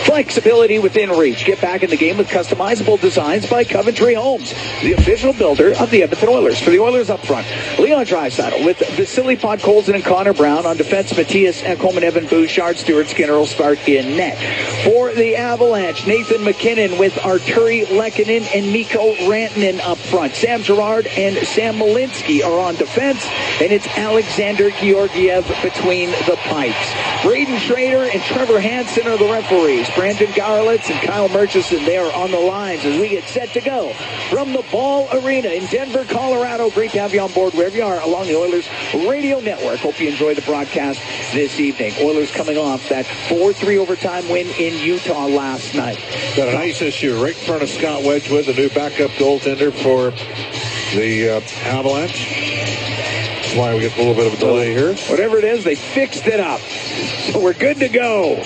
Flexibility within reach. Get back in the game with customizable designs by Coventry Homes, the official builder of the Edmonton Oilers. For the Oilers up front, Leon Draisaitl with Vasily Podkolzin and Connor Brown. On defense, Matthias Ekholm and Evan Bouchard. Stuart Skinner will start in net. For the Avalanche, Nathan McKinnon with Arturi Lehkonen and Mikko Rantanen up front. Sam Girard and Sam Malinsky are on defense, and it's Alexander Georgiev between the pipes. Braden Schrader and Trevor Hansen are the referees. Brandon Garlitz and Kyle Murchison, they are on the lines as we get set to go from the Ball Arena in Denver, Colorado. Great to have you on board wherever you are along the Oilers radio network. Hope you enjoy the broadcast this evening. Oilers coming off that 4-3 overtime win in Utah last night. Got a nice issue right in front of Scott Wedgwood, the new backup goaltender for the Avalanche. That's why we get a little bit of a delay here. Whatever it is, they fixed it up. So we're good to go.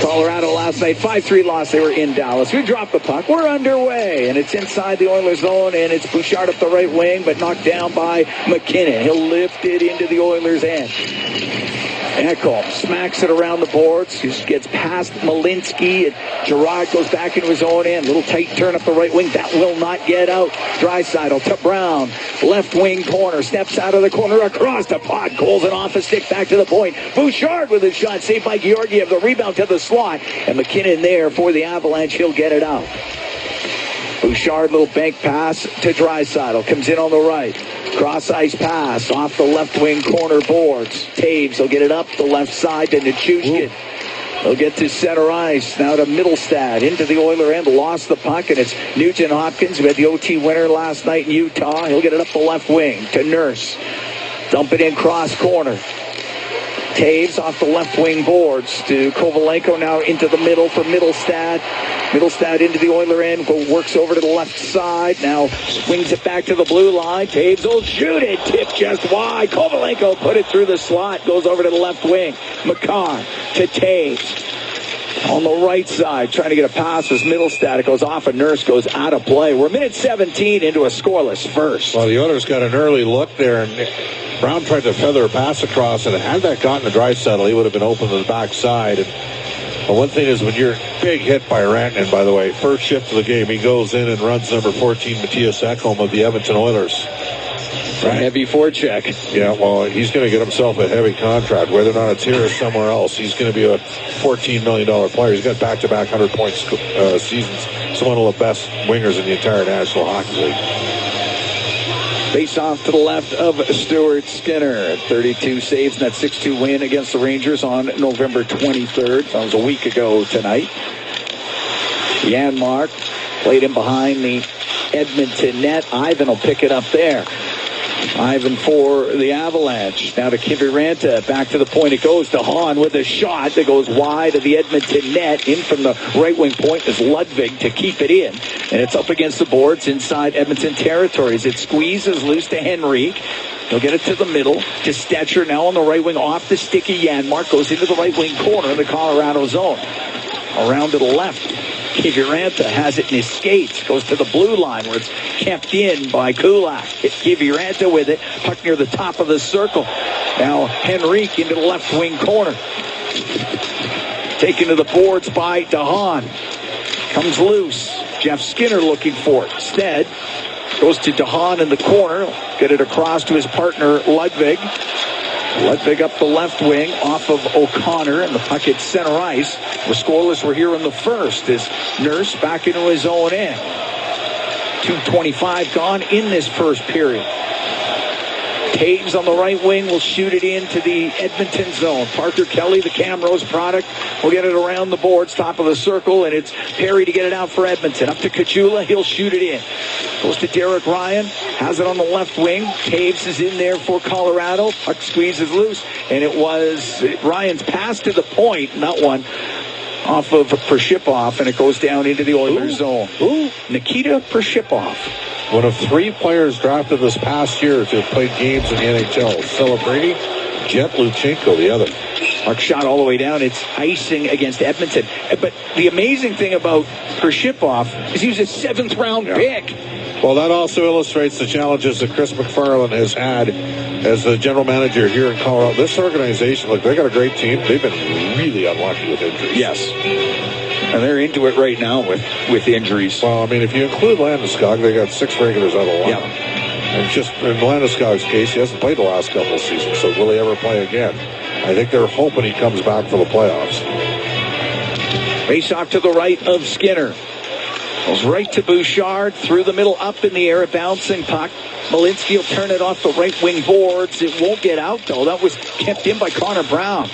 Colorado last night, 5-3 loss. They were in Dallas. We dropped the puck. We're underway, and it's inside the Oilers zone, and it's Bouchard up the right wing, but knocked down by McKinnon. He'll lift it into the Oilers' end. Ekholm smacks it around the boards. Just gets past Malinsky. And Girard goes back into his own end. Little tight turn up the right wing. That will not get out. Draisaitl to Brown. Left wing corner. Steps out of the corner across the pod. Goals it off a stick back to the point. Bouchard with a shot. Saved by Georgiev. The rebound to the slot. And McKinnon there for the Avalanche. He'll get it out. Bouchard, little bank pass to Draisaitl. Comes in on the right. Cross-ice pass off the left wing corner boards. Taves will get it up the left side to Nichushkin. They'll get to center ice. Now to Middlestad. Into the Oiler end. Lost the puck, and it's Nugent Hopkins who had the OT winner last night in Utah. He'll get it up the left wing to Nurse. Dump it in cross corner. Taves off the left wing boards to Kovalenko, now into the middle for Middlestad. Middlestad into the Oiler end, works over to the left side, now swings it back to the blue line. Taves will shoot it, tipped just wide. Kovalenko put it through the slot, goes over to the left wing. McCann to Taves. On the right side, trying to get a pass was Middlestad. It goes off, a Nurse goes out of play. We're minute 17 into a scoreless first. Well, the Oilers got an early look there, and Brown tried to feather a pass across, and had that gotten to Draisaitl, he would have been open to the backside. But one thing is, when you're big hit by Rantanen, by the way, first shift of the game, he goes in and runs number 14, Matthias Ekholm of the Edmonton Oilers. Right. Heavy forecheck. Yeah, well, he's going to get himself a heavy contract, whether or not it's here or somewhere else. He's going to be a $14 million player. He's got back-to-back 100-point seasons. He's one of the best wingers in the entire National Hockey League. Face off to the left of Stuart Skinner. 32 saves in that 6-2 win against the Rangers on November 23rd. That was a week ago tonight. Janmark played him behind the Edmonton net. Ivan will pick it up there. Ivan for the Avalanche. Now to Kiviranta. Back to the point it goes. To Hahn with a shot that goes wide of the Edmonton net. In from the right wing point is Ludwig to keep it in. And it's up against the boards inside Edmonton territories. It squeezes loose to Henrique. He'll get it to the middle. To Stetcher now on the right wing off the sticky Janmark. Goes into the right wing corner of the Colorado zone. Around to the left. Kiviranta has it in his skates. Goes to the blue line where it's kept in by Kulak. Kiviranta with it. Puck near the top of the circle. Now Henrique into the left wing corner. Taken to the boards by DeHaan. Comes loose. Jeff Skinner looking for it. Instead, goes to DeHaan in the corner. Get it across to his partner Ludwig. Ludwig up the left wing off of O'Connor, and the puck hits center ice. We're scoreless. We're here in the first as Nurse back into his own end. 2:25 gone in this first period. Taves on the right wing will shoot it into the Edmonton zone. Parker Kelly, the Camrose product, will get it around the boards, top of the circle, and it's Perry to get it out for Edmonton. Up to Kachula, he'll shoot it in. Goes to Derek Ryan, has it on the left wing. Taves is in there for Colorado. Puck squeezes loose, and it was Ryan's pass to the point, not one, off of Prishipov, and it goes down into the Oilers zone. Nikita Prishipov. One of 3 players drafted this past year to have played games in the NHL. Celebrity, Jet Luchenko, the other. Mark shot all the way down. It's icing against Edmonton. But the amazing thing about Prishipov is he was a 7th round pick. Well, that also illustrates the challenges that Chris McFarland has had as the general manager here in Colorado. This organization, look, they got a great team. They've been really unlucky with injuries. Yes. And they're into it right now with injuries. Well, I mean, if you include Landeskog, they got 6 regulars out of the line. Yeah. And just in Landeskog's case, he hasn't played the last couple of seasons, so will he ever play again? I think they're hoping he comes back for the playoffs. Face off to the right of Skinner. Goes right to Bouchard, through the middle, up in the air, a bouncing puck. Malinsky will turn it off the right wing boards. It won't get out, though. That was kept in by Connor Brown.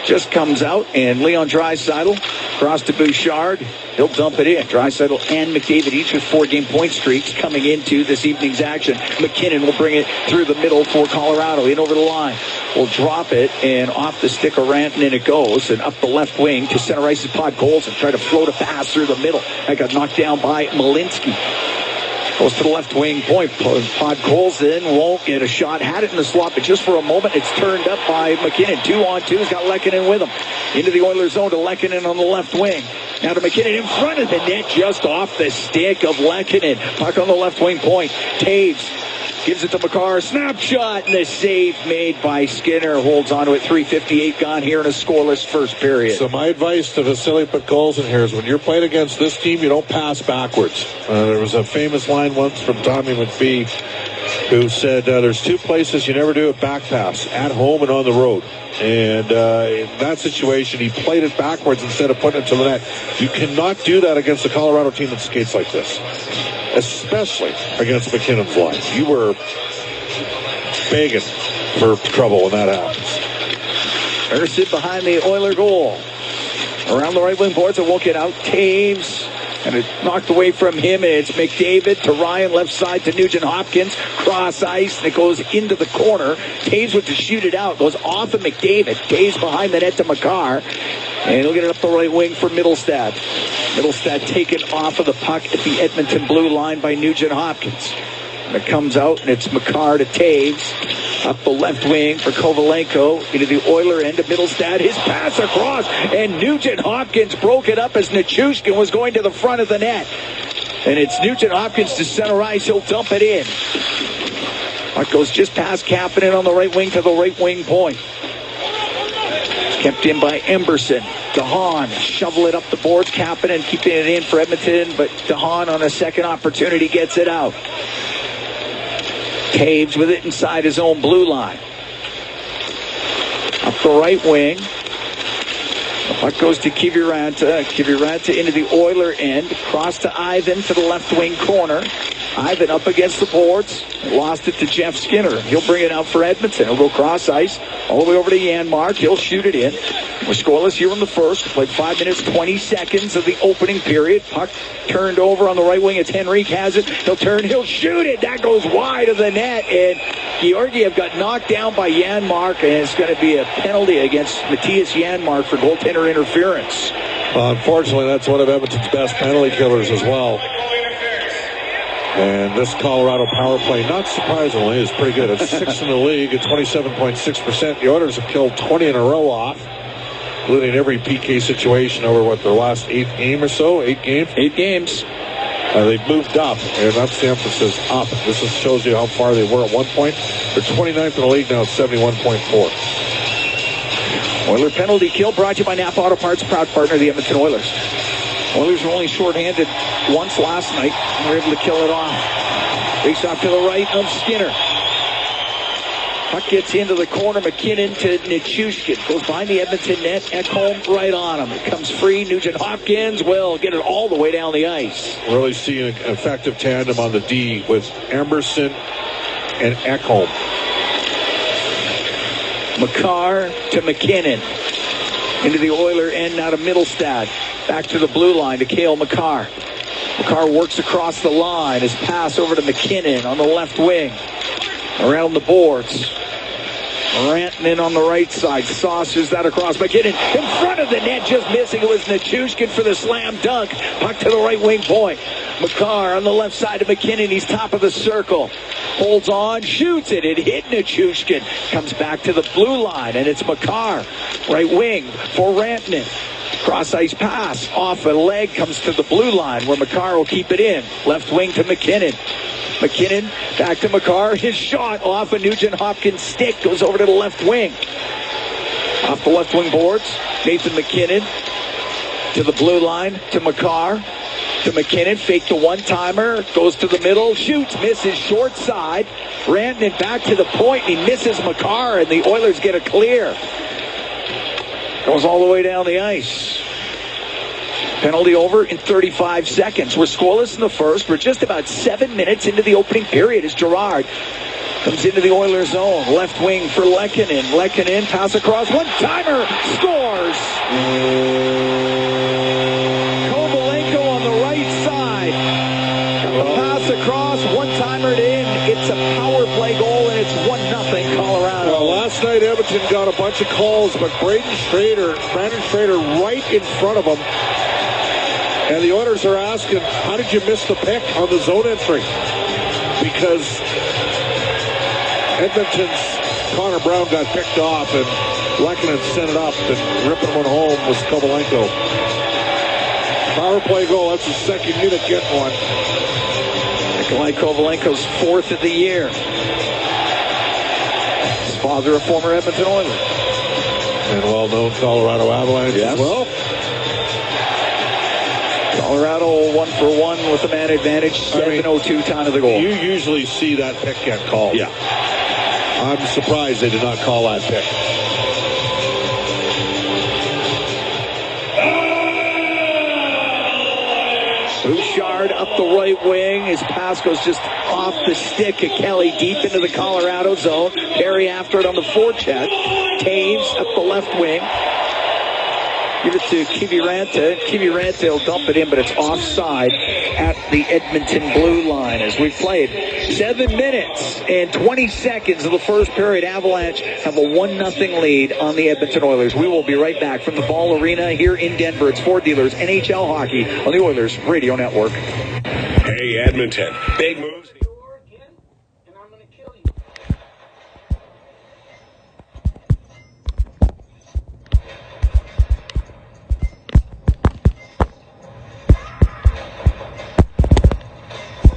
Just comes out, and Leon Draisaitl across to Bouchard. He'll dump it in. Draisaitl and McDavid each with 4-game point streaks coming into this evening's action. McKinnon will bring it through the middle for Colorado. In over the line. Will drop it, and off the stick of Rantanen it goes. And up the left wing to center ice's Podkolzin. Try to float a pass through the middle. That got knocked down by Malinsky. Goes to the left wing point. Podkolzin won't get a shot. Had it in the slot, but just for a moment, it's turned up by McKinnon. 2-on-2. He's got Lehkonen with him. Into the Oilers zone to Lehkonen on the left wing. Now to McKinnon in front of the net, just off the stick of Lehkonen. Puck on the left wing point. Taves gives it to Makar. Snapshot, and the save made by Skinner. Holds on to it. 3:58 gone here in a scoreless first period. So my advice to Vasily Podkolzin here is when you're playing against this team, you don't pass backwards. There was a famous line once from Tommy McPhee who said there's 2 places you never do a back pass, at home and on the road. And in that situation, he played it backwards instead of putting it to the net. You cannot do that against a Colorado team that skates like this, especially against McKinnon's line. You were begging for trouble when that happens. Ersid behind the Oiler goal. Around the right wing boards, it won't get out. Taves. And it's knocked away from him. It's McDavid to Ryan, left side to Nugent Hopkins. Cross ice, and it goes into the corner. Taves went to shoot it out. Goes off of McDavid. Taves behind the net to Makar. And he'll get it up the right wing for Middlestad. Middlestad taken off of the puck at the Edmonton blue line by Nugent Hopkins. And it comes out, and it's Makar to Taves. Up the left wing for Kovalenko. Into the Oiler end of Middlestad. His pass across. And Nugent Hopkins broke it up as Nichushkin was going to the front of the net. And it's Nugent Hopkins to center ice. He'll dump it in. Puck goes just past Kapanen on the right wing to the right wing point. Kept in by Emberson. DeHaan shovel it up the boards. Kapanen keeping it in for Edmonton. But DeHaan on a second opportunity gets it out. Taves with it inside his own blue line. Up the right wing. The puck goes to Kiviranta. Kiviranta into the Oiler end. Cross to Ivan to the left wing corner. Ivan up against the boards. Lost it to Jeff Skinner. He'll bring it out for Edmonton. He'll go cross ice all the way over to Janmark. He'll shoot it in. We're scoreless here in the first. Played 5 minutes, 20 seconds of the opening period. Puck turned over on the right wing. It's Henrique has it. He'll turn. He'll shoot it. That goes wide of the net. And Georgiev got knocked down by Janmark. And it's going to be a penalty against Matthias Janmark for goaltender interference. Unfortunately, that's one of Edmonton's best penalty killers as well. And this Colorado power play, not surprisingly, is pretty good. It's 6th in the league at 27.6%. The Oilers have killed 20 in a row off, including every PK situation over, their last 8 game or so? 8 games? 8 games. They've moved up, and that's the emphasis, up. This just shows you how far they were at one point. They're 29th in the league now at 71.4. Oiler penalty kill brought to you by Napa Auto Parts, proud partner of the Edmonton Oilers. Oilers were only shorthanded once last night and were able to kill it off. Face off to the right of Skinner. Puck gets into the corner. McKinnon to Nichushkin. Goes behind the Edmonton net. Ekholm right on him. It comes free. Nugent Hopkins will get it all the way down the ice. Really seeing an effective tandem on the D with Emberson and Ekholm. Makar to McKinnon. Into the Oiler end, now to Middlestad. Back to the blue line to Cale Makar. Makar works across the line. His pass over to McKinnon on the left wing. Around the boards. Rantanen on the right side. Saucers that across. McKinnon in front of the net, just missing. It was Nichushkin for the slam dunk. Puck to the right wing point. Makar on the left side of McKinnon. He's top of the circle. Holds on, shoots it. It hit Nichushkin. Comes back to the blue line, and it's Makar. Right wing for Rantanen. Cross-ice pass off a leg, comes to the blue line where Makar will keep it in. Left wing to McKinnon. McKinnon back to Makar. His shot off a Nugent-Hopkins stick goes over to the left wing. Off the left wing boards, Nathan McKinnon to the blue line to Makar. To McKinnon, fake the one-timer, goes to the middle, shoots, misses short side. Rantanen back to the point, and he misses Makar, and the Oilers get a clear. Goes all the way down the ice. Penalty over in 35 seconds. We're scoreless in the first. We're just about 7 minutes into the opening period as Girard comes into the Oilers zone. Left wing for Lehkonen. Lehkonen, pass across, one-timer, scores! Kovalenko on the right side. The pass across, one-timered in. It's a power play goal, and it's 1-0 Colorado. Well, last night Edmonton got a bunch of calls, but Brandon Schrader right in front of him. And the Oilers are asking, how did you miss the pick on the zone entry? Because Edmonton's Connor Brown got picked off, and Lehkonen sent it up, and ripping one home was Kovalenko. Power play goal, that's the second unit getting one. Nikolai Kovalenko's fourth of the year. His father, a former Edmonton Oiler. And well-known Colorado Avalanche as well. Colorado 1-for-1 with the man advantage, 7:02 time of the goal. You usually see that pick get called. Yeah. I'm surprised they did not call that pick. Bouchard up the right wing. His pass goes just off the stick of Kelly deep into the Colorado zone. Perry after it on the forecheck. Taves up the left wing. Give it to Kiviranta. Kiviranta will dump it in, but it's offside at the Edmonton blue line as we played 7 minutes and 20 seconds of the first period. Avalanche have a 1-0 lead on the Edmonton Oilers. We will be right back from the Ball Arena here in Denver. It's Ford Dealers NHL Hockey on the Oilers Radio Network. Hey, Edmonton. Big moves.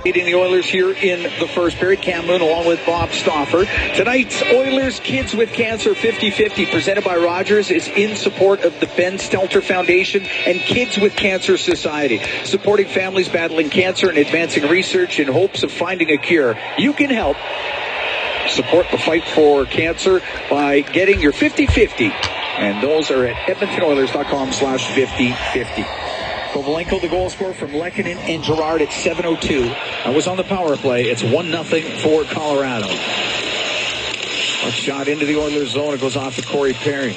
Leading the Oilers here in the first period. Cam Moon along with Bob Stauffer. Tonight's Oilers Kids with Cancer 50-50 presented by Rogers is in support of the Ben Stelter Foundation and Kids with Cancer Society, supporting families battling cancer and advancing research in hopes of finding a cure. You can help support the fight for cancer by getting your 50-50, and those are at EdmontonOilers.com/50-50. Kovalenko, the goal scorer from Lehkonen and Girard at 7:02. That was on the power play. It's 1-0 for Colorado. A shot into the Oilers zone. It goes off to Corey Perry.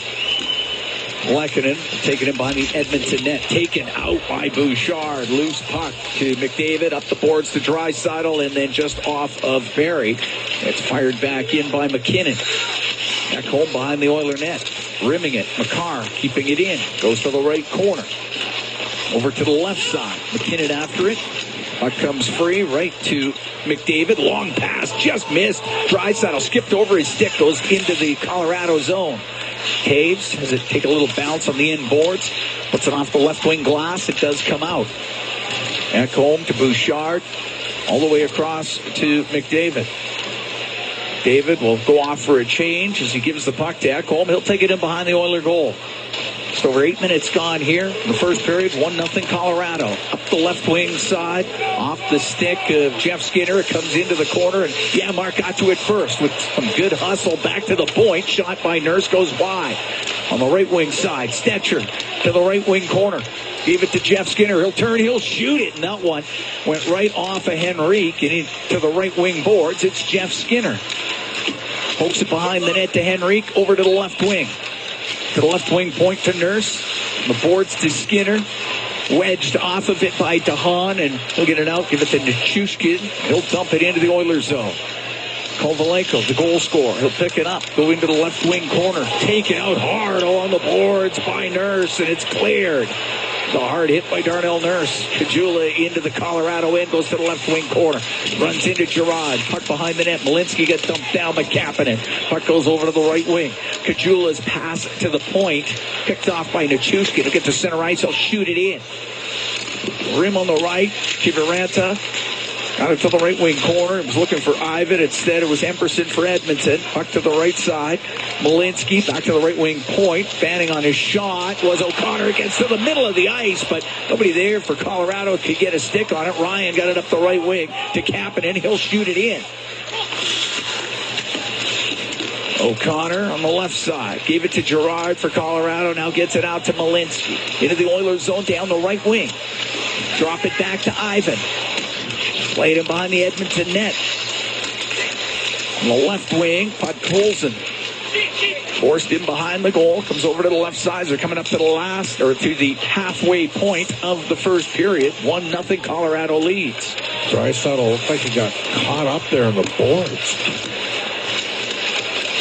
Lehkonen taken in behind the Edmonton net. Taken out by Bouchard. Loose puck to McDavid. Up the boards to Draisaitl, and then just off of Perry. It's fired back in by McKinnon. Back home behind the Oiler net. Rimming it. Makar keeping it in. Goes to the right corner. Over to the left side. McKinnon after it. Puck comes free right to McDavid. Long pass. Just missed. Draisaitl skipped over his stick. Goes into the Colorado zone. Taves has it take a little bounce on the end boards. Puts it off the left wing glass. It does come out. Back home to Bouchard. All the way across to McDavid. David will go off for a change as he gives the puck to Ekholm. He'll take it in behind the Oiler goal. Just over 8 minutes gone here in the first period. 1-0 Colorado. Up the left wing side. Off the stick of Jeff Skinner. It comes into the corner. And Mark got to it first with some good hustle. Back to the point. Shot by Nurse goes wide. On the right wing side. Stetcher to the right wing corner. Gave it to Jeff Skinner. He'll turn. He'll shoot it. And that one went right off of Henrique. And into the right wing boards. It's Jeff Skinner. Pokes it behind the net to Henrique. Over to the left wing. To the left wing point to Nurse. The boards to Skinner. Wedged off of it by DeHaan. And he'll get it out. Give it to Nichushkin. He'll dump it into the Oilers zone. Kovalenko, the goal scorer. He'll pick it up. Go into the left wing corner. Taken out hard along the boards by Nurse. And it's cleared. The hard hit by Darnell Nurse. Kajula into the Colorado end, goes to the left wing corner. Runs into Girard. Puck behind the net. Malinsky gets dumped down by Kapanen. Puck goes over to the right wing. Kajula's pass to the point. Picked off by Nichushkin. He'll get to center ice. He'll shoot it in. Rim on the right. Kiviranta got it to the right wing corner. It was looking for Ivan. Instead, it was Emberson for Edmonton. Puck to the right side. Malinsky back to the right wing point. Fanning on his shot was O'Connor. It gets to the middle of the ice, but nobody there for Colorado could get a stick on it. Ryan got it up the right wing to Kapanen. He'll shoot it in. O'Connor on the left side. Gave it to Girard for Colorado. Now gets it out to Malinsky. Into the Oilers zone down the right wing. Drop it back to Ivan. Played him behind the Edmonton net. On the left wing, Podkolzin. Forced in behind the goal. Comes over to the left side. They're coming up to the halfway point of the first period. 1-0 Colorado leads. Draisaitl looked like he got caught up there in the boards.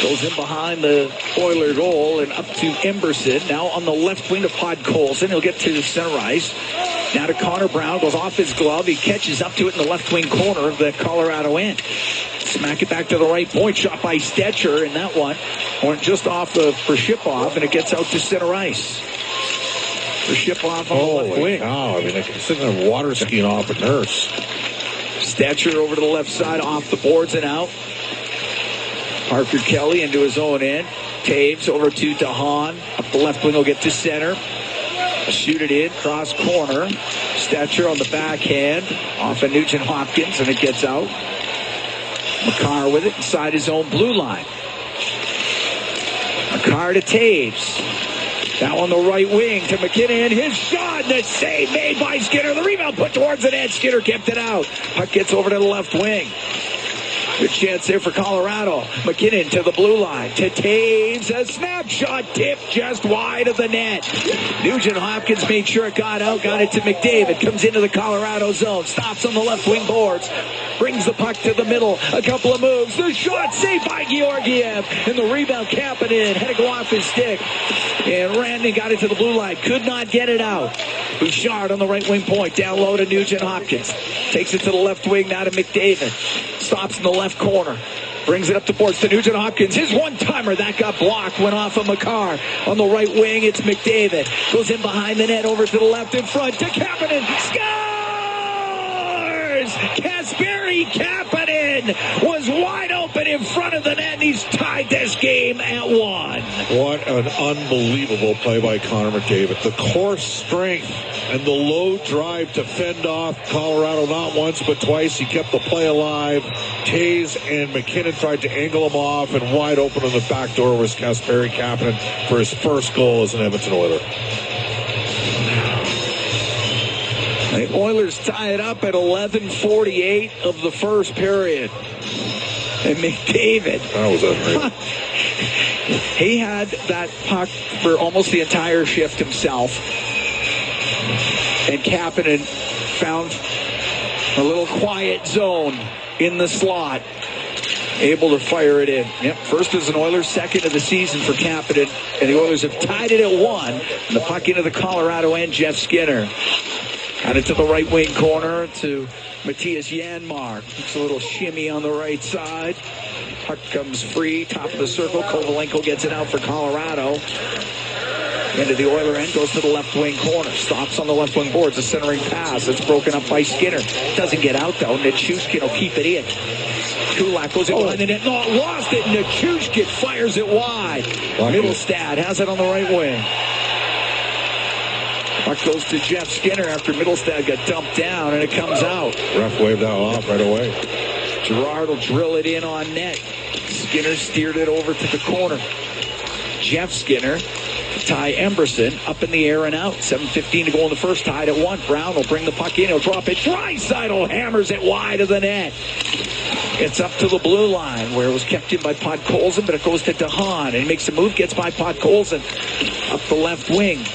Goes in behind the Oiler goal and up to Emberson. Now on the left wing to Podkolzin. He'll get to the center ice. Now to Connor Brown. Goes off his glove. He catches up to it in the left wing corner of the Colorado end. Smack it back to the right point. Shot by Stetcher. And that one went just off of Shipov. And it gets out to center ice. For Shipov on the left wing. Wow. I mean, they're sitting there water skiing off a Nurse. Stetcher over to the left side. Off the boards and out. Parker Kelly into his own end. Taves over to DeHaan. Up the left wing will get to center. Shoot it in. Cross corner. Stetcher on the backhand. Off of Nugent Hopkins, and it gets out. Makar with it inside his own blue line. Makar to Taves. Now on the right wing to McKinnon. His shot. The save made by Skinner. The rebound put towards the net. Skinner kept it out. Puck gets over to the left wing. Good chance there for Colorado. McKinnon to the blue line. To Taves. A snapshot tip just wide of the net. Nugent Hopkins made sure it got out. Got it to McDavid. Comes into the Colorado zone. Stops on the left wing boards. Brings the puck to the middle. A couple of moves. The shot saved by Georgiev. And the rebound Kapanen had to go off his stick. And Randy got it to the blue line. Could not get it out. Bouchard on the right wing point. Down low to Nugent Hopkins. Takes it to the left wing now to McDavid. Stops in the left corner. Brings it up the boards to Nugent Hopkins. His one-timer. That got blocked. Went off of Makar. On the right wing, it's McDavid. Goes in behind the net. Over to the left in front to Kapanen. Scores! Kasperi Kapanen was wide open in front of the net, and he's tied this game at 1. What an unbelievable play by Connor McDavid. The core strength and the low drive to fend off Colorado not once but twice. He kept the play alive. Taves and McKinnon tried to angle him off, and wide open on the back door was Kasperi Kapanen for his first goal as an Edmonton Oiler. The Oilers tie it up at 11:48 of the first period. And McDavid, That was unreal. he had that puck for almost the entire shift himself. And Kapanen found a little quiet zone in the slot. Able to fire it in. Yep, first as an Oilers, second of the season for Kapanen. And the Oilers have tied it at 1. And the puck into the Colorado end, Jeff Skinner. Got it to the right wing corner to Matthias Janmark. It's a little shimmy on the right side. Puck comes free, top of the circle. Kovalenko gets it out for Colorado. Into the Oiler end, goes to the left wing corner. Stops on the left wing boards. A centering pass. It's broken up by Skinner. Doesn't get out though. Nichushkin will keep it in. Kulak goes in behind the net. No, lost it. Nichushkin fires it wide. Middlestad has it on the right wing. Puck goes to Jeff Skinner after Middlestad got dumped down, and it comes out. Ref waved that off right away. Girard will drill it in on net. Skinner steered it over to the corner. Jeff Skinner, Ty Emberson, up in the air and out. 7:15 to go in the first, tied at 1. Brown will bring the puck in. He'll drop it. Draisaitl hammers it wide of the net. It's up to the blue line, where it was kept in by Podkolzin, but it goes to DeHaan, and he makes a move, gets by Podkolzin. Up the left wing.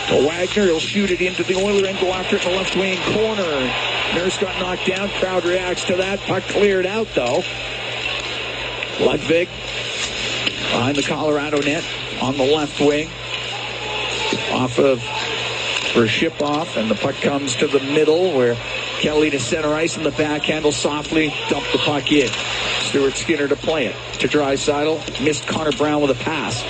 To Wagner, he'll shoot it into the Oiler and go after it in the left wing corner. Nurse got knocked down. Crowd reacts to that. Puck cleared out, though. Ludwig behind the Colorado net on the left wing. Off of for a ship off, and the puck comes to the middle where Kelly to center ice and the backhand will softly dump the puck in. Stuart Skinner to play it to Draisaitl. Missed Connor Brown with a pass.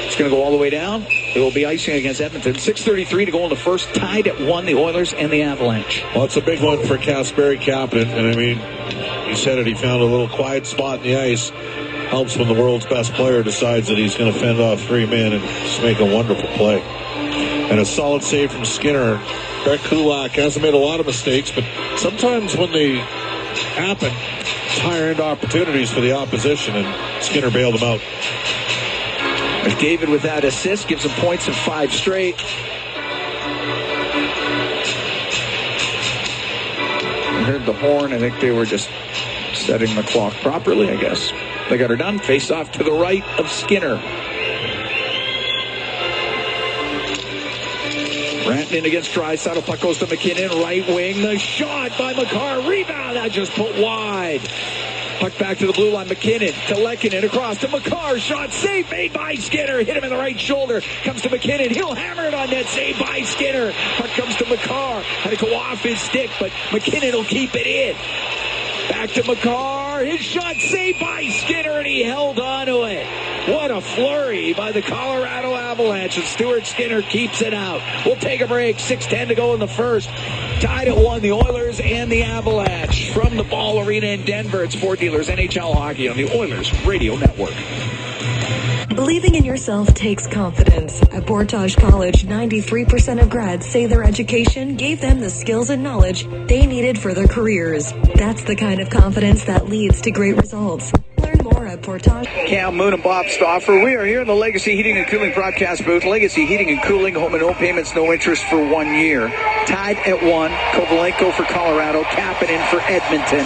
It's going to go all the way down. It will be icing against Edmonton. 6:33 to go in the first. Tied at 1, the Oilers and the Avalanche. Well, it's a big one for Kasperi Kapanen. And I mean, he said it. He found a little quiet spot in the ice. Helps when the world's best player decides that he's going to fend off 3 men and just make a wonderful play. And a solid save from Skinner. Brett Kulak hasn't made a lot of mistakes, but sometimes when they happen, it's higher-end opportunities for the opposition, and Skinner bailed him out. McDavid with that assist gives him points in 5 straight. I heard the horn. I think they were just setting the clock properly, I guess. They got her done. Face off to the right of Skinner. Rantanen against Draisaitl. Puck goes to McKinnon. Right wing. The shot by Makar. Rebound. That just put wide. Puck back to the blue line. McKinnon to Lehkonen. Across to Makar. Shot save made by Skinner. Hit him in the right shoulder. Comes to McKinnon. He'll hammer it on net. Save by Skinner. Puck comes to Makar. Had to go off his stick, but McKinnon will keep it in. Back to Makar. His shot saved by Skinner, and he held on to it. What a flurry by the Colorado Avalanche, and Stuart Skinner keeps it out. We'll take a break. 6:10 to go in the first. Tied at 1, the Oilers and the Avalanche. From the Ball Arena in Denver, it's Ford Dealers NHL Hockey on the Oilers Radio Network. Believing in yourself takes confidence. At Portage College, 93% of grads say their education gave them the skills and knowledge they needed for their careers. That's the kind of confidence that leads to great results. Learn more at Portage. Cam Moon and Bob Stauffer. We are here in the Legacy Heating and Cooling broadcast booth. Legacy Heating and Cooling, home and no payments, no interest for 1 year. Tied at 1. Kovalenko for Colorado. Kapanen for Edmonton.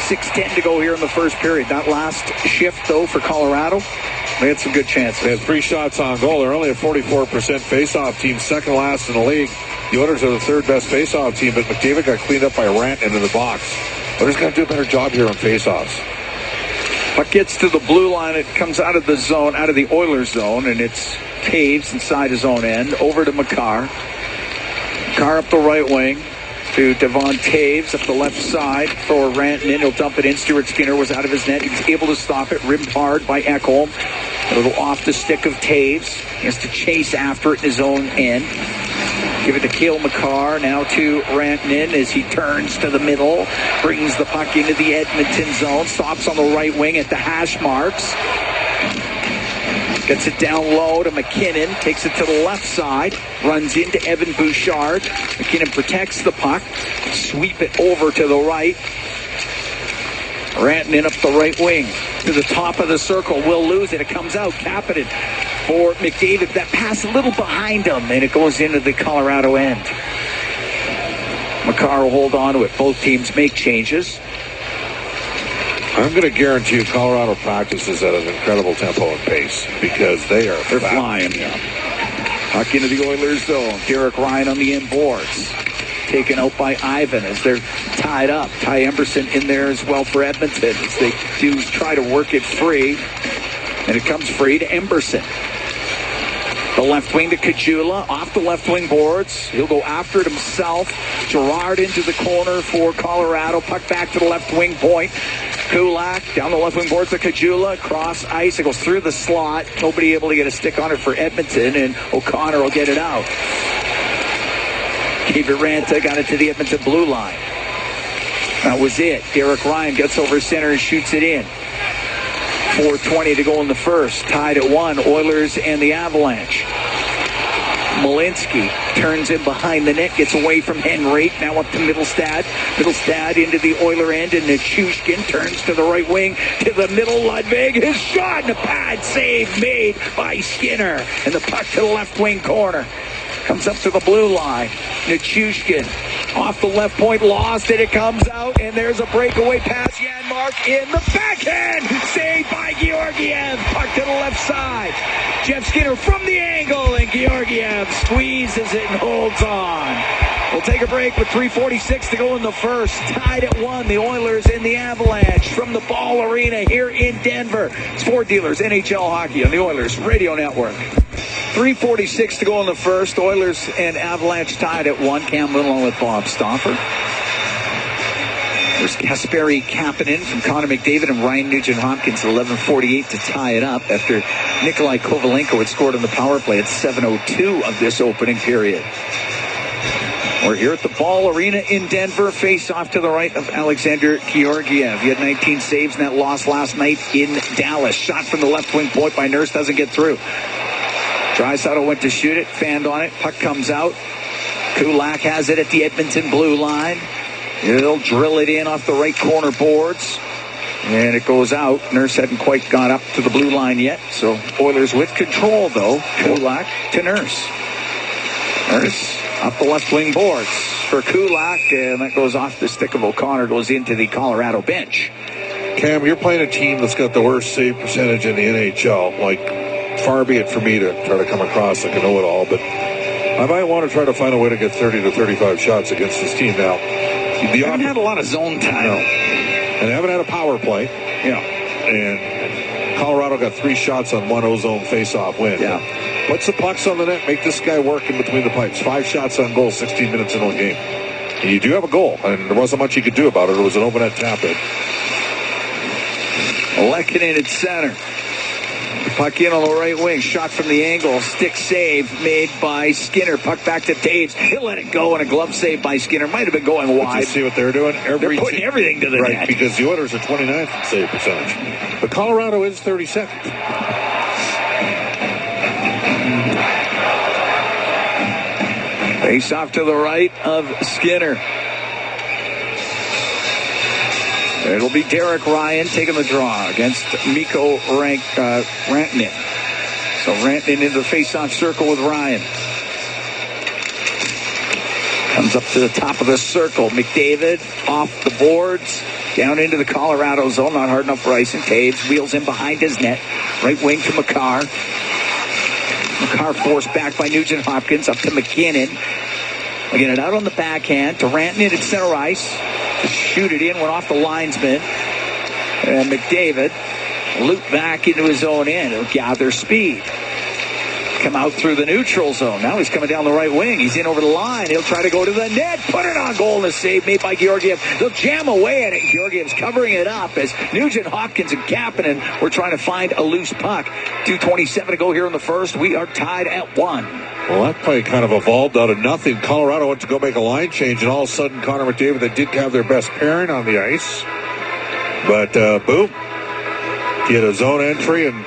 6:10 to go here in the first period. That last shift, though, for Colorado, they had some good chances. They had 3 shots on goal. They're only a 44% face-off team, second last in the league. The Oilers are the 3rd best face-off team, but McDavid got cleaned up by Rantanen in the box. Oilers going to do a better job here on face-offs. Puck gets to the blue line. It comes out of the zone, out of the Oilers zone, and it's Taves inside his own end. Over to Makar. Makar up the right wing to Devon Taves up the left side for Rantanen. He'll dump it in. Stuart Skinner was out of his net. He was able to stop it. Ribbed hard by Ekholm. A little off the stick of Taves. He has to chase after it in his own end. Give it to Cale Makar. Now to Rantanen as he turns to the middle. Brings the puck into the Edmonton zone. Stops on the right wing at the hash marks. Gets it down low to McKinnon. Takes it to the left side. Runs into Evan Bouchard. McKinnon protects the puck. Sweep it over to the right. Rantanen up the right wing to the top of the circle. Will lose it. It comes out. Kapanen for McDavid. That pass a little behind him, and it goes into the Colorado end. Makar will hold on to it. Both teams make changes. I'm going to guarantee you Colorado practices at an incredible tempo and pace because they're flying. Yeah. Puck into the Oilers zone. Derek Ryan on the inboards. Taken out by Ivan as they're tied up. Ty Emberson in there as well for Edmonton as they do try to work it free. And it comes free to Emberson. The left wing to Kajula, off the left wing boards. He'll go after it himself. Gerard into the corner for Colorado. Puck back to the left wing point. Kulak down the left wing boards to Kajula. Cross ice. It goes through the slot. Nobody able to get a stick on it for Edmonton, and O'Connor will get it out. David Ranta got it to the Edmonton blue line. That was it. Derek Ryan gets over center and shoots it in. 4:20 to go in the first. Tied at 1. Oilers and the Avalanche. Malinsky turns in behind the net, gets away from Henry. Now up to Middlestad. Middlestad into the Oiler end, and Nichushkin turns to the right wing to the middle. Ludwig, his shot, and a pad save made by Skinner. And the puck to the left wing corner. Comes up to the blue line. Nichushkin off the left point, lost it. It comes out, and there's a breakaway pass. Janmark in the backhand. Saved by Georgiev. Puck to the left side. Jeff Skinner from the angle, and Georgiev squeezes it and holds on. We'll take a break with 3:46 to go in the first. Tied at 1, the Oilers and the Avalanche from the Ball Arena here in Denver. Sport Dealers, NHL Hockey on the Oilers Radio Network. 3:46 to go in the first. Oilers and Avalanche tied at 1. Cam Little with Bob Stauffer. There's Kasperi Kapanen from Connor McDavid and Ryan Nugent-Hopkins at 11:48 to tie it up after Nikolai Kovalenko had scored on the power play at 7:02 of this opening period. We're here at the Ball Arena in Denver. Face off to the right of Alexander Georgiev. He had 19 saves in that loss last night in Dallas. Shot from the left wing point by Nurse, doesn't get through. Draisaitl went to shoot it, fanned on it. Puck comes out. Kulak has it at the Edmonton blue line. He'll drill it in off the right corner boards. And it goes out. Nurse hadn't quite got up to the blue line yet. So Oilers with control, though. Kulak to Nurse. Nurse up the left wing boards for Kulak. And that goes off the stick of O'Connor. Goes into the Colorado bench. Cam, you're playing a team that's got the worst save percentage in the NHL. Like, far be it for me to try to come across like a know-it-all. But I might want to try to find a way to get 30 to 35 shots against this team now. They haven't had a lot of zone time. No. And they haven't had a power play. Yeah. And Colorado got 3 shots on 1 O-zone face-off win. Yeah. What's the pucks on the net? Make this guy work in between the pipes. 5 shots on goal, 16 minutes into a game. And you do have a goal, and there wasn't much you could do about it. It was an open net tap-in. Lehkonen at center. Puck in on the right wing. Shot from the angle. Stick save made by Skinner. Puck back to Taves. He'll let it go, and a glove save by Skinner. Might have been going wide. You see what they're doing? They're putting everything to the net. Right, because the Oilers are 29th in save percentage. But Colorado is 32nd. Face off to the right of Skinner. It'll be Derek Ryan taking the draw against Mikko Rantanen. So Rantanen into the face-off circle with Ryan. Comes up to the top of the circle. McDavid off the boards. Down into the Colorado zone. Not hard enough for Ice and Taves. Wheels in behind his net. Right wing to Makar. Makar forced back by Nugent-Hopkins. Up to McKinnon. Again, it out on the backhand to Rantanen at center ice. Shoot it in, went off the linesman. And McDavid looped back into his own end. He'll gather speed. Come out through the neutral zone. Now he's coming down the right wing. He's in over the line. He'll try to go to the net. Put it on goal, and a save made by Georgiev. They'll jam away at it. Georgiev's covering it up as Nugent-Hopkins and Kapanen were trying to find a loose puck. 2:27 to go here in the first. We are tied at 1. Well, that play kind of evolved out of nothing. Colorado went to go make a line change, and all of a sudden, Connor McDavid, they did have their best pairing on the ice. But, boom. He had a zone entry, and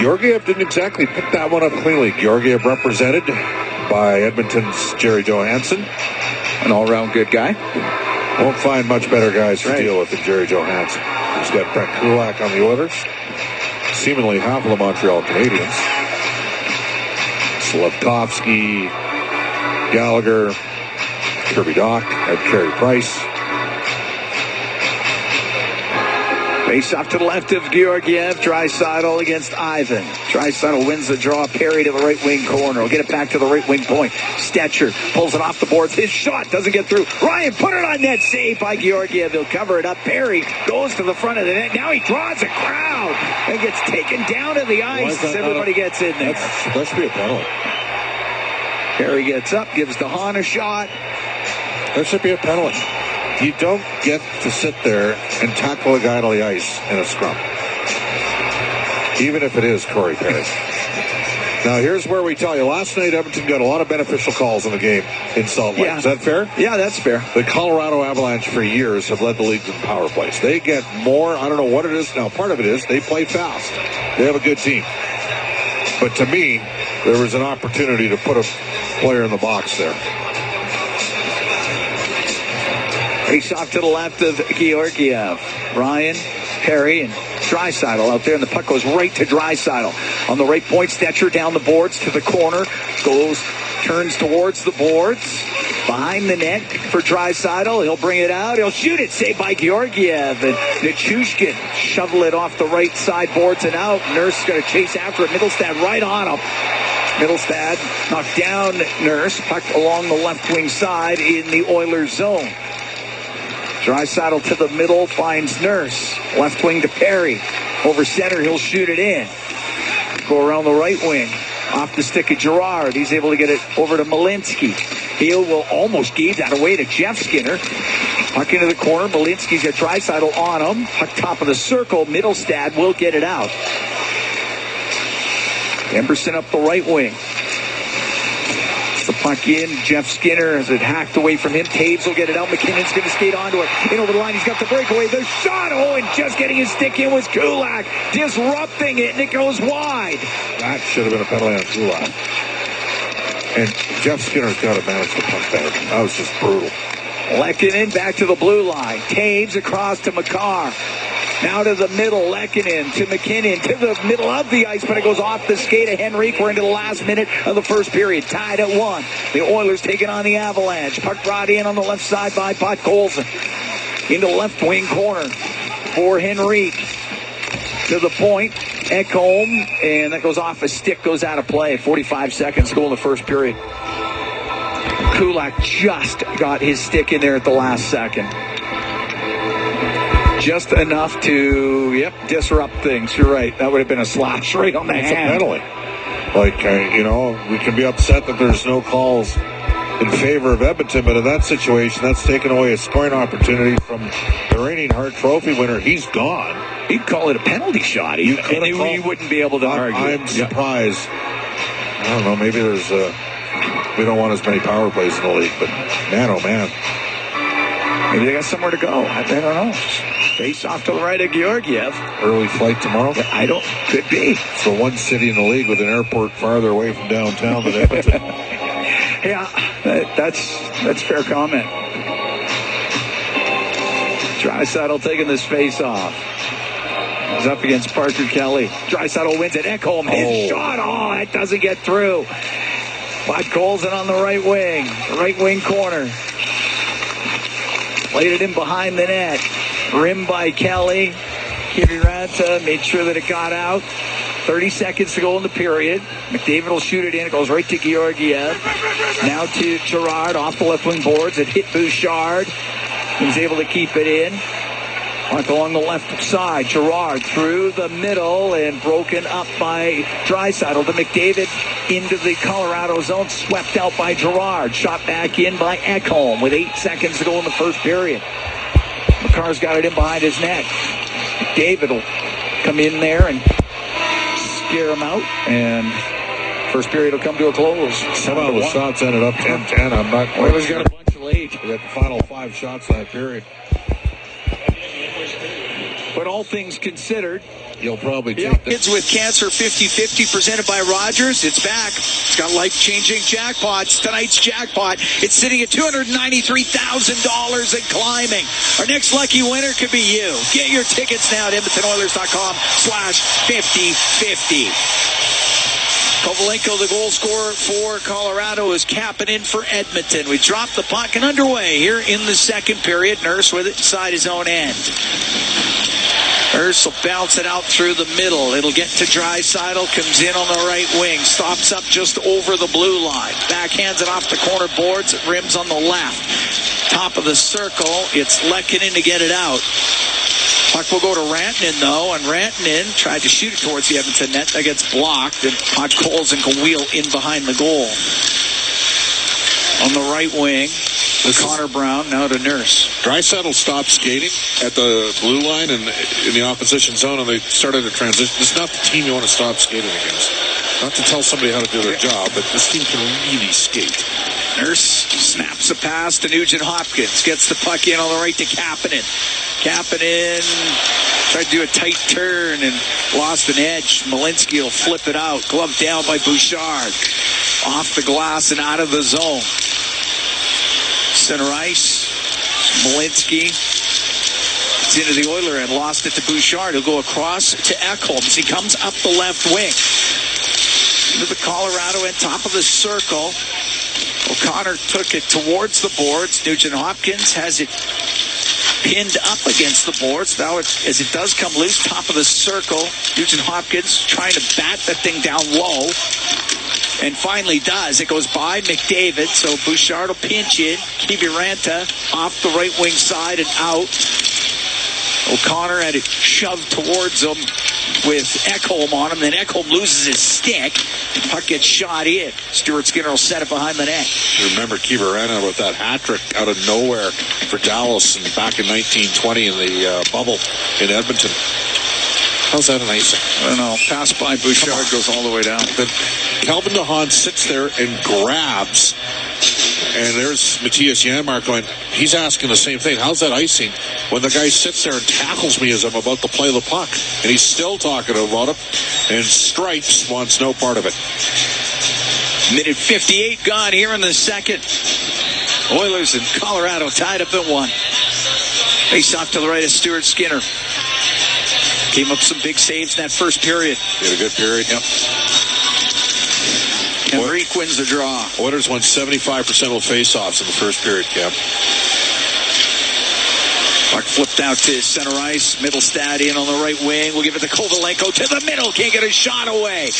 Georgiev didn't exactly pick that one up cleanly. Georgiev represented by Edmonton's Jerry Johansson. An all-around good guy. Won't find much better guys to deal with than Jerry Johansson. He's got Brett Kulak on the Oilers. Seemingly half of the Montreal Canadiens. Slavkovsky, Gallagher, Kirby Doc, and Carey Price. Face off to the left of Georgiev. Draisaitl against Ivan. Draisaitl wins the draw. Perry to the right wing corner. He'll get it back to the right wing point. Stetcher pulls it off the boards. His shot doesn't get through. Ryan put it on net. Save by Georgiev. He'll cover it up. Perry goes to the front of the net. Now he draws a crowd and gets taken down to the ice as everybody gets in there. That should be a penalty. Perry gets up, gives DeHaan a shot. There should be a penalty. You don't get to sit there and tackle a guy on the ice in a scrum. Even if it is Corey Perry. Now, here's where we tell you. Last night, Edmonton got a lot of beneficial calls in the game in Salt Lake. Yeah. Is that fair? Yeah, that's fair. The Colorado Avalanche for years have led the league in power plays. They get more. I don't know what it is. Now, part of it is they play fast. They have a good team. But to me, there was an opportunity to put a player in the box there. Face off to the left of Georgiev. Ryan, Perry, and Draisaitl out there, and the puck goes right to Draisaitl. On the right point, Stetcher down the boards to the corner. Turns towards the boards. Behind the net for Draisaitl. He'll bring it out. He'll shoot it. Saved by Georgiev. And Nichushkin shovel it off the right side boards and out. Nurse is going to chase after it. Middlestad right on him. Middlestad knocked down Nurse. Puck along the left wing side in the Oilers zone. Draisaitl to the middle, finds Nurse. Left wing to Perry. Over center, he'll shoot it in. Go around the right wing. Off the stick of Girard. He's able to get it over to Malinsky. He will almost gave that away to Jeff Skinner. Puck into the corner. Malinsky's got Draisaitl on him. Puck top of the circle. Middlestad will get it out. Emberson up the right wing. The puck in. Jeff Skinner has it hacked away from him. Taves will get it out. McKinnon's going to skate onto it. In over the line. He's got the breakaway. The shot. Oh, and just getting his stick in was Kulak. Disrupting it, and it goes wide. That should have been a penalty on Kulak. And Jeff Skinner's got to manage the puck better. That was just brutal. Lehkonen back to the blue line. Taves across to Makar. Now to the middle. Lehkonen to McKinnon to the middle of the ice, but it goes off the skate of Henrique. We're into the last minute of the first period. Tied at 1. The Oilers taking on the Avalanche. Puck brought in on the left side by Podkolzin. Into the left wing corner for Henrique. To the point. Ekholm. And that goes off a stick. Goes out of play. 45 seconds to go in the first period. Kulak just got his stick in there at the last second. Just enough to, disrupt things. You're right. That would have been a slash right on the hand. It's a penalty. Like, we can be upset that there's no calls in favor of Edmonton, but in that situation, that's taken away a scoring opportunity from the reigning Hart Trophy winner. He's gone. He'd call it a penalty shot. You wouldn't be able to argue. I'm surprised. I don't know. Maybe there's we don't want as many power plays in the league, but man, oh man. Maybe they got somewhere to go. I don't know. Face off to the right of Georgiev. Early flight tomorrow? Could be. It's the one city in the league with an airport farther away from downtown than Edmonton. Yeah, that's fair comment. Draisaitl taking this face off. He's up against Parker Kelly. Draisaitl wins it. Ekholm, his shot. Oh, it doesn't get through. Podkolzin on the right wing corner. Played it in behind the net. Rimmed by Kelly. Kiviranta made sure that it got out. 30 seconds to go in the period. McDavid will shoot it in. It goes right to Georgiev. Now to Girard off the left wing boards. It hit Bouchard. He's able to keep it in. Puck along the left side. Girard through the middle and broken up by Draisaitl to McDavid into the Colorado zone. Swept out by Girard. Shot back in by Ekholm with 8 seconds to go in the first period. McCarr's got it in behind his net. McDavid will come in there and scare him out. And first period will come to a close. Somehow the shots ended up 10-10. I'm not quite Oilers got a bunch late. We got the final 5 shots in that period. But all things considered, you'll probably take Kids with Cancer 50-50 presented by Rogers. It's back. It's got life-changing jackpots. Tonight's jackpot, it's sitting at $293,000 and climbing. Our next lucky winner could be you. Get your tickets now at EdmontonOilers.com/50-50. Kovalenko, the goal scorer for Colorado, is capping in for Edmonton. We dropped the puck and underway here in the second period. Nurse with it inside his own end. Nurse will bounce it out through the middle. It'll get to Draisaitl, comes in on the right wing, stops up just over the blue line. Backhands it off the corner boards, it rims on the left. Top of the circle, it's Lehkonen to get it out. Puck will go to Rantanen, though, and Rantanen tried to shoot it towards the Edmonton net. That gets blocked, and Podkolzin can wheel in behind the goal. On the right wing, Connor Brown, now to Nurse. Draisaitl stopped skating at the blue line and in the opposition zone, and they started a transition. This is not the team you want to stop skating against. Not to tell somebody how to do their job, but this team can really skate. Nurse snaps a pass to Nugent Hopkins. Gets the puck in on the right to Kapanen. Kapanen tried to do a tight turn and lost an edge. Malinsky will flip it out. Glove down by Bouchard. Off the glass and out of the zone. Center ice. Malinsky. It's into the Oiler and lost it to Bouchard. He'll go across to Ekholm as he comes up the left wing. Into the Colorado end, top of the circle. O'Connor took it towards the boards. Nugent Hopkins has it pinned up against the boards. Now, as it does come loose, top of the circle, Nugent Hopkins trying to bat that thing down low. and finally does. It goes by McDavid, so Bouchard will pinch in. Kiviranta off the right wing side and out. O'Connor had it shoved towards him with Ekholm on him. Then Ekholm loses his stick. Puck gets shot in. Stuart Skinner will set it behind the net. You remember Kiviranta with that hat trick out of nowhere for Dallas and back in 1920 in the bubble in Edmonton. How's that an icing? I don't know. Pass by Bouchard goes all the way down. But Calvin DeHaan sits there and grabs. And there's Matthias Janmark going, he's asking the same thing. How's that icing? When the guy sits there and tackles me as I'm about to play the puck. And he's still talking about it. And Stripes wants no part of it. Minute 58 gone here in the second. Oilers and Colorado tied up at 1. Face off to the right of Stuart Skinner. Came up some big saves in that first period. He had a good period. Yep. Henrique wins the draw. Oilers won 75% of face-offs in the first period, Cap. Puck flipped out to center ice. Middlestad in on the right wing. We'll give it to Kovalenko to the middle. Can't get a shot away.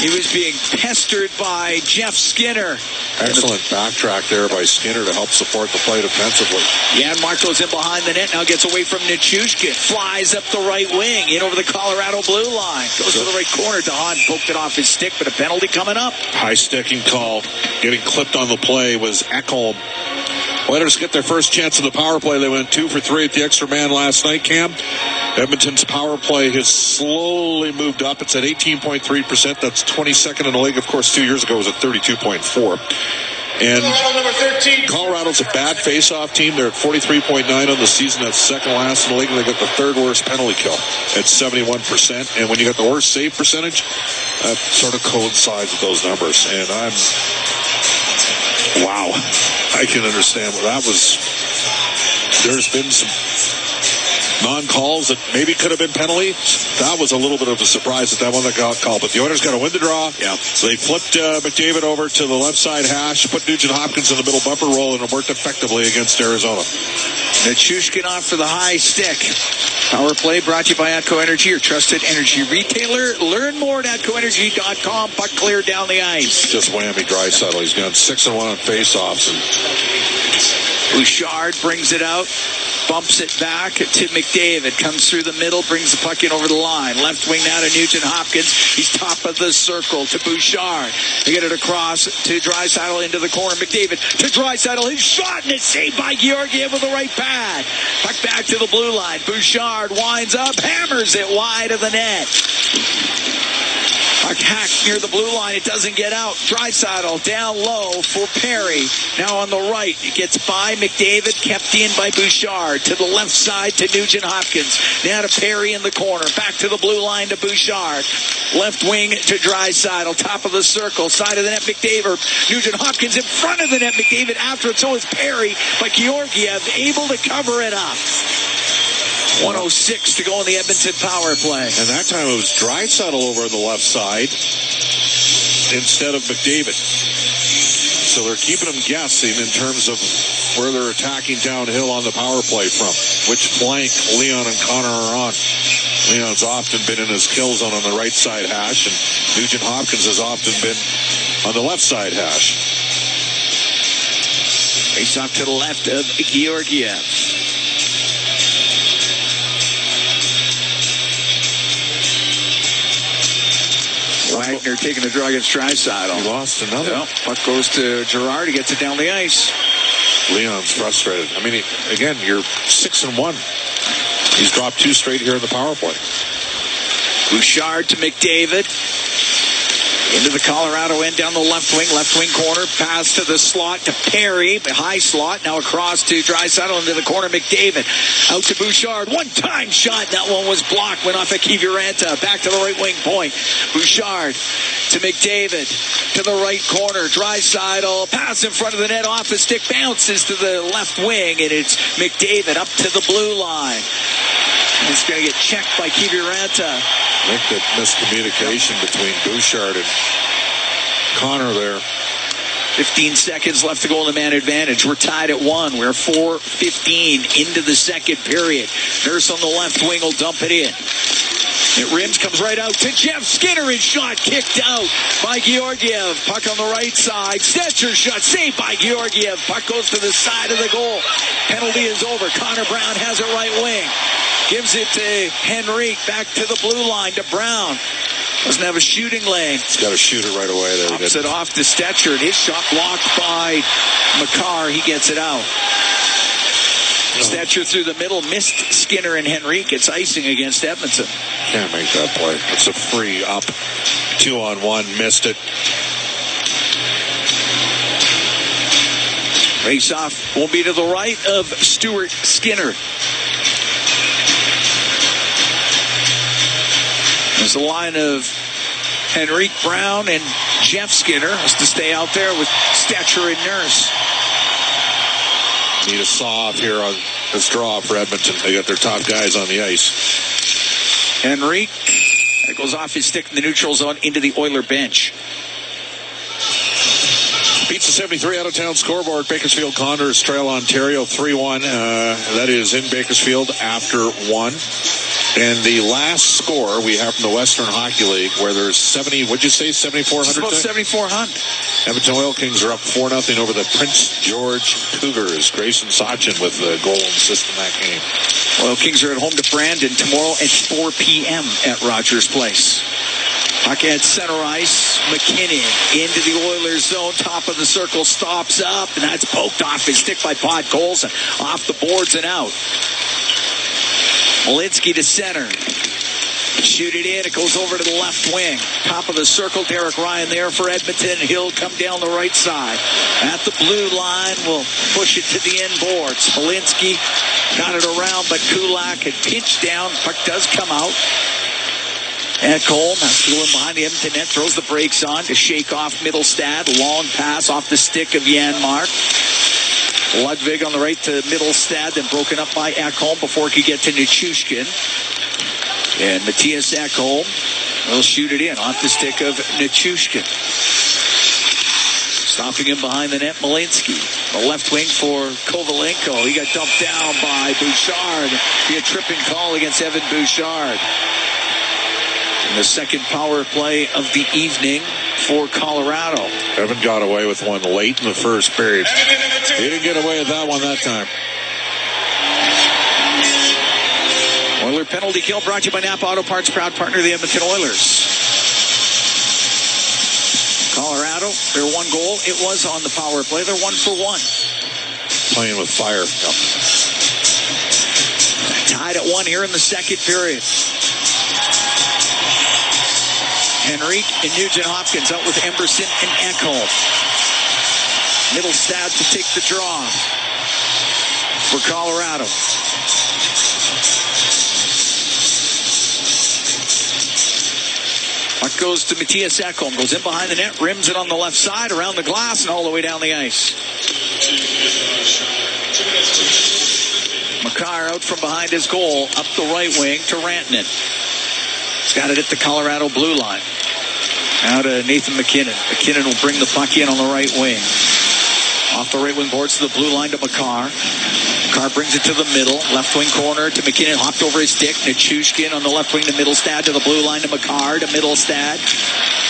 He was being pestered by Jeff Skinner. Excellent backtrack there by Skinner to help support the play defensively. Yeah, Marco's in behind the net. Now gets away from Nichushkin. Flies up the right wing. In over the Colorado blue line. Goes to the right corner. DeHaan poked it off his stick, but a penalty coming up. High sticking call. Getting clipped on the play was Ekholm. Oilers get their first chance in the power play. They went 2 for 3 at the extra man last night, Cam. Edmonton's power play has slowly moved up. It's at 18.3%. That's 22nd in the league. Of course, 2 years ago it was at 32.4. And Colorado's a bad face-off team. They're at 43.9 on the season. That's second last in the league. And they got the third worst penalty kill at 71%. And when you got the worst save percentage, that sort of coincides with those numbers. And wow. I can understand what that was. There's been some non-calls that maybe could have been penalties. That was a little bit of a surprise that one that got called. But the Oilers got to win the draw. Yeah. So they flipped McDavid over to the left side hash, put Nugent Hopkins in the middle bumper roll, and it worked effectively against Arizona. Nichushkin off for the high stick. Power play brought to you by Atco Energy, your trusted energy retailer. Learn more at AtcoEnergy.com. Puck clear down the ice. Just whammy Draisaitl. He's gone 6-1 on faceoffs. Bouchard brings it out, bumps it back to McDavid, comes through the middle, brings the puck in over the line. Left wing now to Nugent Hopkins. He's top of the circle to Bouchard. They get it across to Draisaitl into the corner. McDavid to Draisaitl. His shot, and it's saved by Georgiev with the right pad. Puck back to the blue line. Bouchard winds up, hammers it wide of the net. Puck hacked near the blue line. It doesn't get out. Draisaitl down low for Perry. Now on the right. It gets by McDavid. Kept in by Bouchard. To the left side to Nugent Hopkins. Now to Perry in the corner. Back to the blue line to Bouchard. Left wing to Draisaitl. Top of the circle. Side of the net McDavid. Nugent Hopkins in front of the net. McDavid after it. So is Perry. But Georgiev able to cover it up. 1:06 to go in the Edmonton power play. And that time it was Draisaitl over on the left side instead of McDavid. So they're keeping them guessing in terms of where they're attacking downhill on the power play from. Which flank Leon and Connor are on. Leon's often been in his kill zone on the right side hash, and Nugent Hopkins has often been on the left side hash. Face off to the left of Georgiev. Wagner taking the draw against Draisaitl. He lost another. Yep. Puck goes to Girard. He gets it down the ice. Leon's frustrated. I mean, again, you're 6-1. He's dropped 2 straight here in the power play. Bouchard to McDavid. Into the Colorado end down the left wing corner. Pass to the slot to Perry. The high slot. Now across to Draisaitl into the corner. McDavid. Out to Bouchard. One-time shot. That one was blocked. Went off at Kiviranta. Back to the right wing point. Bouchard to McDavid. To the right corner. Draisaitl. Pass in front of the net. Off his stick. Bounces to the left wing. And it's McDavid up to the blue line. He's going to get checked by Kiviranta. I think that miscommunication between Bouchard and Connor there. 15 seconds left to go in the man advantage. We're tied at 1. We're 4:15 into the second period. Nurse on the left wing will dump it in. It rims, comes right out to Jeff Skinner, and shot kicked out by Georgiev. Puck on the right side. Stetcher shot saved by Georgiev. Puck goes to the side of the goal. Penalty is over. Connor Brown has it right wing. Gives it to Henrique. Back to the blue line to Brown. Doesn't have a shooting lane. He's got to shoot it right away there. Pops it off to Stetcher, and his shot blocked by Makar. He gets it out. Stetcher through the middle, missed Skinner and Henrique. It's icing against Edmonton. Can't make that play. It's a free up. 2-on-1, missed it. Face-off will be to the right of Stuart Skinner. There's the line of Henrique Brown and Jeff Skinner has to stay out there with Stetcher and Nurse. Need a saw-off here on this draw for Edmonton. They got their top guys on the ice. Henrique, that goes off his stick in the neutral zone into the Oiler bench. Beats the 73 out-of-town scoreboard. Bakersfield Condors trail Ontario 3-1. That is in Bakersfield after 1. And the last score we have from the Western Hockey League, where there's 7,400? It's about 7,400. Edmonton Oil Kings are up 4-0 over the Prince George Cougars. Grayson Sachin with the goal and assist in that game. Oil Kings are at home to Brandon tomorrow at 4 p.m. at Rogers Place. Puck at center ice. McKinnon into the Oilers zone. Top of the circle, stops up, and that's poked off his stick by Pod Colson. Off the boards and out. Malinsky to center. Shoot it in. It goes over to the left wing. Top of the circle. Derek Ryan there for Edmonton. He'll come down the right side. At the blue line. Will push it to the end boards. Malinsky got it around, but Kulak had pinched down. Puck does come out. Ekholm has to go in behind the Edmonton net. Throws the brakes on to shake off Middlestad. Long pass off the stick of Janmark. Ludwig on the right to Middlestad, then broken up by Ekholm before he could get to Nichushkin. And Matthias Ekholm will shoot it in off the stick of Nichushkin. Stopping him behind the net, Malinsky. The left wing for Kovalenko. He got dumped down by Bouchard. Be a tripping call against Evan Bouchard. And the second power play of the evening for Colorado. Evan got away with one late in the first period. He didn't get away with that one that time. Oiler penalty kill brought to you by Napa Auto Parts, proud partner of the Edmonton Oilers. Colorado, their one goal. It was on the power play. They're 1 for 1. Playing with fire. Yep. Tied at 1 here in the second period. Henrique and Nugent Hopkins out with Emberson and Ekholm. Middlestad to take the draw for Colorado. Puck goes to Matthias Ekholm. Goes in behind the net, rims it on the left side, around the glass, and all the way down the ice. Makar out from behind his goal, up the right wing to Rantanen. He's got it at the Colorado blue line. Now to Nathan McKinnon. McKinnon will bring the puck in on the right wing. Off the right wing boards to the blue line to Makar. Makar brings it to the middle. Left wing corner to McKinnon. Hopped over his stick. Nichushkin on the left wing to Middlestad. To the blue line to Makar. To Middlestad.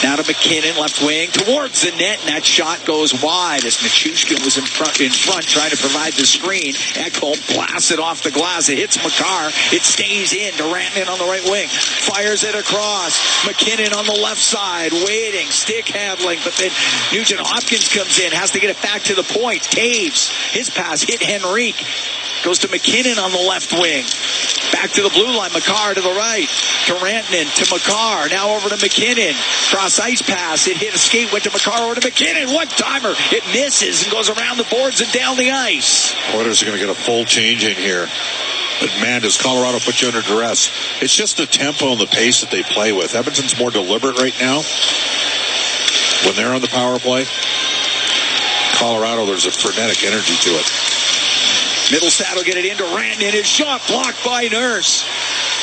Now to McKinnon. Left wing towards the net. And that shot goes wide as Nichushkin was in front trying to provide the screen. Ekholm blasts it off the glass. It hits Makar. It stays in to Rantanen on the right wing. Fires it across. McKinnon on the left side. Waiting. Stick handling. But then Nugent Hopkins comes in. Has to get it back to the point. Taves. His pass hit Henrique. Goes to McKinnon on the left wing. Back to the blue line. Makar to the right. To Rantanen. To Makar. Now over to McKinnon. Cross ice pass. It hit a skate. Went to Makar. Over to McKinnon. One timer. It misses and goes around the boards and down the ice. Oilers are going to get a full change in here. But man, does Colorado put you under duress? It's just the tempo and the pace that they play with. Edmonton's more deliberate right now. When they're on the power play, Colorado, there's a frenetic energy to it. Middlestad will get it into Rantanen. His shot blocked by Nurse.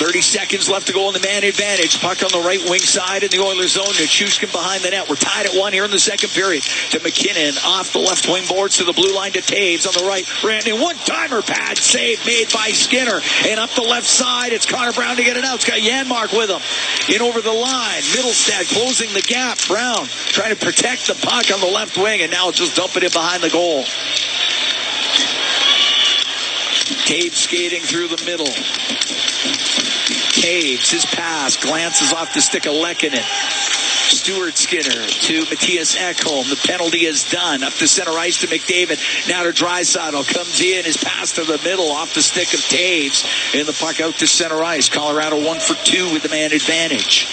30 seconds left to go on the man advantage. Puck on the right wing side in the Oilers zone. Nichushkin behind the net. We're tied at 1 here in the second period. To McKinnon off the left wing boards to the blue line to Taves on the right. Randy, one-timer pad save made by Skinner. And up the left side, it's Connor Brown to get it out. It's got Janmark with him. In over the line. Middlestad closing the gap. Brown trying to protect the puck on the left wing, and now just dump it in behind the goal. Taves skating through the middle. Taves, his pass, glances off the stick of Lehkonen. Stuart Skinner to Matthias Ekholm. The penalty is done. Up to center ice to McDavid. Now to Draisaitl. Comes in. His pass to the middle off the stick of Taves. And the puck out to center ice. Colorado 1 for 2 with the man advantage.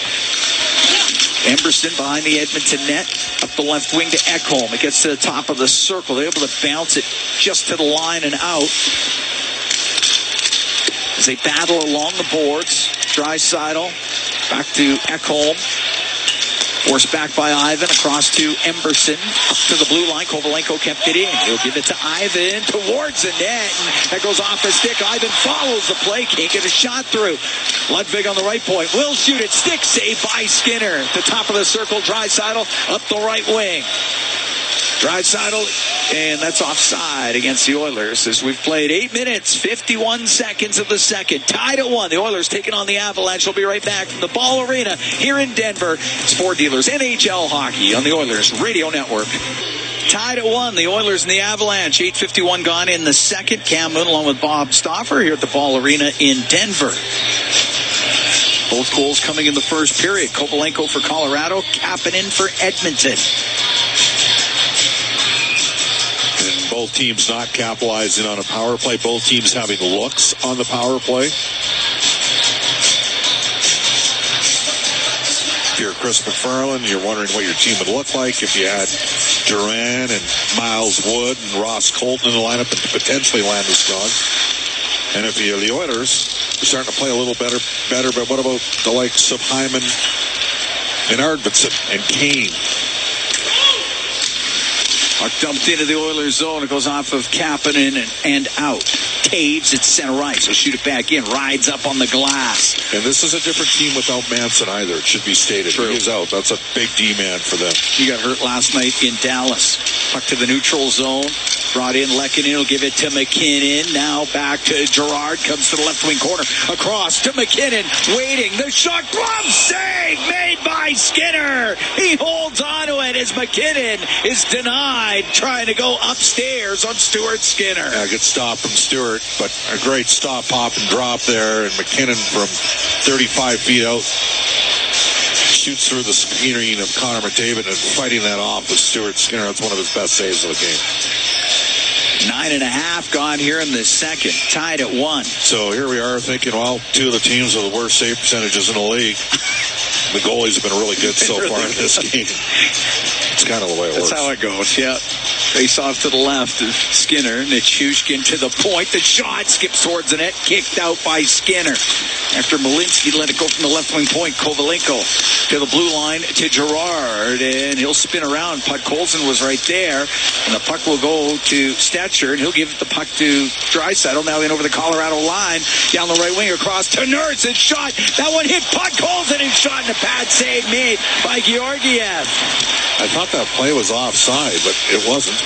Emberson behind the Edmonton net. Up the left wing to Ekholm. It gets to the top of the circle. They're able to bounce it just to the line and out. As they battle along the boards. Draisaitl back to Ekholm. Forced back by Ivan across to Emberson. Up to the blue line. Kovalenko kept it in. He'll give it to Ivan towards the net. And that goes off his stick. Ivan follows the play. Can't get a shot through. Ludwig on the right point. Will shoot it. Stick save by Skinner. At the top of the circle. Draisaitl up the right wing. Draisaitl, and that's offside against the Oilers as we've played 8 minutes, 51 seconds of the second. Tied at 1. The Oilers taking on the Avalanche. We'll be right back from the Ball Arena here in Denver. Sport Dealers NHL Hockey on the Oilers Radio Network. Tied at 1, the Oilers and the Avalanche. 8:51 gone in the second. Cam Moon along with Bob Stauffer here at the Ball Arena in Denver. Both goals coming in the first period. Kovalenko for Colorado, Kapanen for Edmonton. Both teams not capitalizing on a power play. Both teams having looks on the power play. If you're Chris McFarland, you're wondering what your team would look like if you had Duran and Miles Wood and Ross Colton in the lineup and potentially Landeskog. And if you're the Oilers, you're starting to play a little better. But what about the likes of Hyman and Arvidsson and Kane? Puck dumped into the Oilers zone. It goes off of Kapanen and out. Taves at center ice. He'll shoot it back in. Rides up on the glass. And this is a different team without Manson either. It should be stated. True. He is out. That's a big D-man for them. He got hurt last night in Dallas. Puck to the neutral zone. Brought in Lehkonen. He'll give it to McKinnon. Now back to Girard. Comes to the left wing corner. Across to McKinnon. Waiting. The shot. Glove save made by Skinner. He holds on to it as McKinnon is denied. Trying to go upstairs on Stuart Skinner. Yeah, good stop from Stewart, but a great stop, pop, and drop there. And McKinnon from 35 feet out shoots through the screen of Connor McDavid and fighting that off with Stuart Skinner. That's one of his best saves of the game. 9.5 gone here in the second. Tied at 1. So here we are thinking, well, two of the teams with the worst save percentages in the league. The goalies have been really good so far in this game. It's kind of the way it works. That's how it goes, yeah. Face off to the left of Skinner. Nichushkin to the point. The shot skips towards the net. Kicked out by Skinner. After Malinsky let it go from the left wing point. Kovalenko to the blue line to Girard. And he'll spin around. Podkolzin was right there. And the puck will go to Stetcher. And he'll give the puck to Draisaitl. Now in over the Colorado line. Down the right wing across to Nurse. And shot. That one hit Podkolzin and shot. And a pad save made by Georgiev. I thought that play was offside, but it wasn't.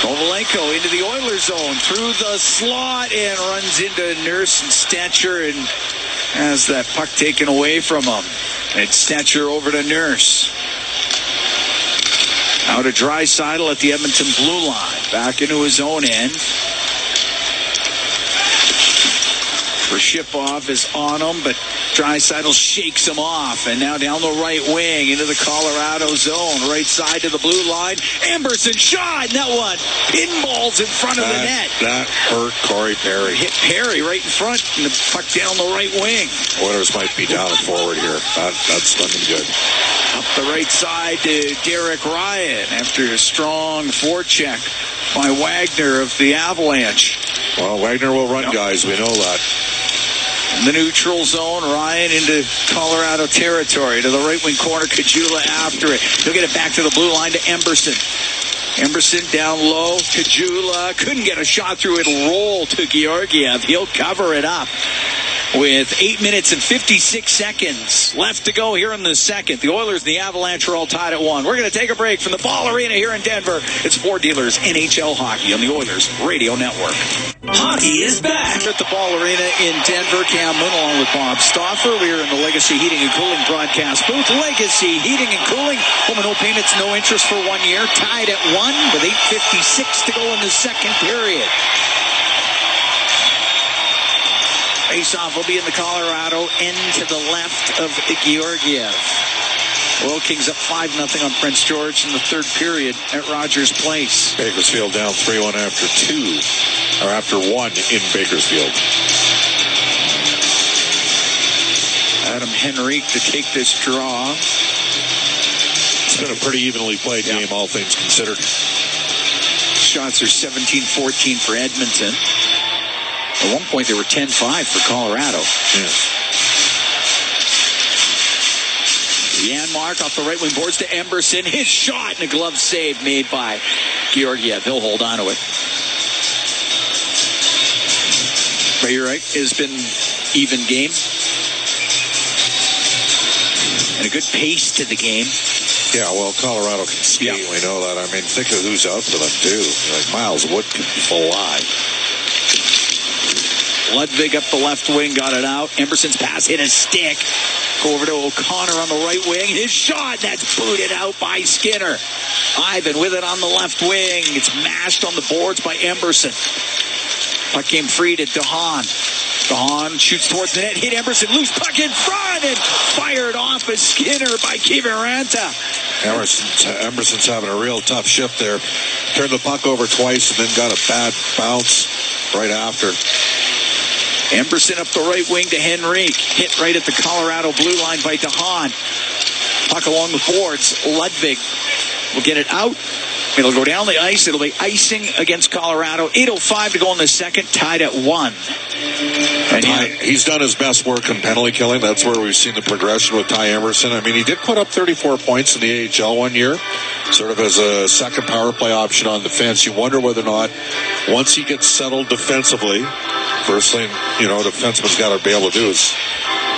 Kovalenko into the Oilers zone through the slot and runs into Nurse and Stetcher and has that puck taken away from him. And Stetcher over to Nurse. Out to Draisaitl at the Edmonton blue line. Back into his own end. Ship-off is on him, but Draisaitl shakes him off. And now down the right wing into the Colorado zone. Right side to the blue line. Emberson shot, and that one pinballs in front of the net. That hurt Corey Perry. Hit Perry right in front, and the puck down the right wing. Oilers might be down and forward here. That's looking good. Up the right side to Derek Ryan after a strong forecheck by Wagner of the Avalanche. Well, Wagner will run, guys. We know that. In the neutral zone, Ryan into Colorado territory. To the right wing corner, Kajula after it. He'll get it back to the blue line to Emberson. Emberson down low. Kajula couldn't get a shot through it. Roll to Georgiev. He'll cover it up. with 8 minutes and 56 seconds left to go here in the second. The Oilers and the Avalanche are all tied at 1. We're going to take a break from the Ball Arena here in Denver. It's Ford Dealers NHL Hockey on the Oilers Radio Network. Hockey is back at the Ball Arena in Denver. Cam Moon along with Bob Stauffer. We are in the Legacy Heating and Cooling broadcast booth. Legacy Heating and Cooling. Home and no payments, no interest for 1 year. Tied at 1 with 8:56 to go in the second period. Face-off will be in the Colorado end to the left of Georgiev. Oil Kings up 5-0 on Prince George in the third period at Rogers Place. Bakersfield down 3-1 after 1 in Bakersfield. Adam Henrique to take this draw. It's been a pretty evenly played game, all things considered. Shots are 17-14 for Edmonton. At one point, they were 10-5 for Colorado. Yeah. Janmark off the right wing boards to Emberson. His shot and a glove save made by Georgiev. He'll hold on to it. But you're right. It's been even game. And a good pace to the game. Yeah, well, Colorado can ski. Yeah. We know that. I mean, think of who's out for them, too. Like Miles Wood can fly. Ludwig up the left wing, got it out. Emberson's pass hit a stick. Go over to O'Connor on the right wing. His shot, that's booted out by Skinner. Ivan with it on the left wing. It's mashed on the boards by Emberson. Puck came free to DeHaan. DeHaan shoots towards the net, hit Emberson, loose puck in front, and fired off a Skinner by Kiviranta. Emberson's having a real tough shift there. Turned the puck over twice and then got a bad bounce right after. Emberson up the right wing to Henrique. Hit right at the Colorado blue line by DeHaan. Puck along the boards. Ludwig will get it out. It'll go down the ice. It'll be icing against Colorado. 8:05 to go in the second. Tied at 1. And he's done his best work in penalty killing. That's where we've seen the progression with Ty Emberson. I mean, he did put up 34 points in the AHL 1 year, sort of as a second power play option on defense. You wonder whether or not, once he gets settled defensively, first thing, defenseman's got to be able to do is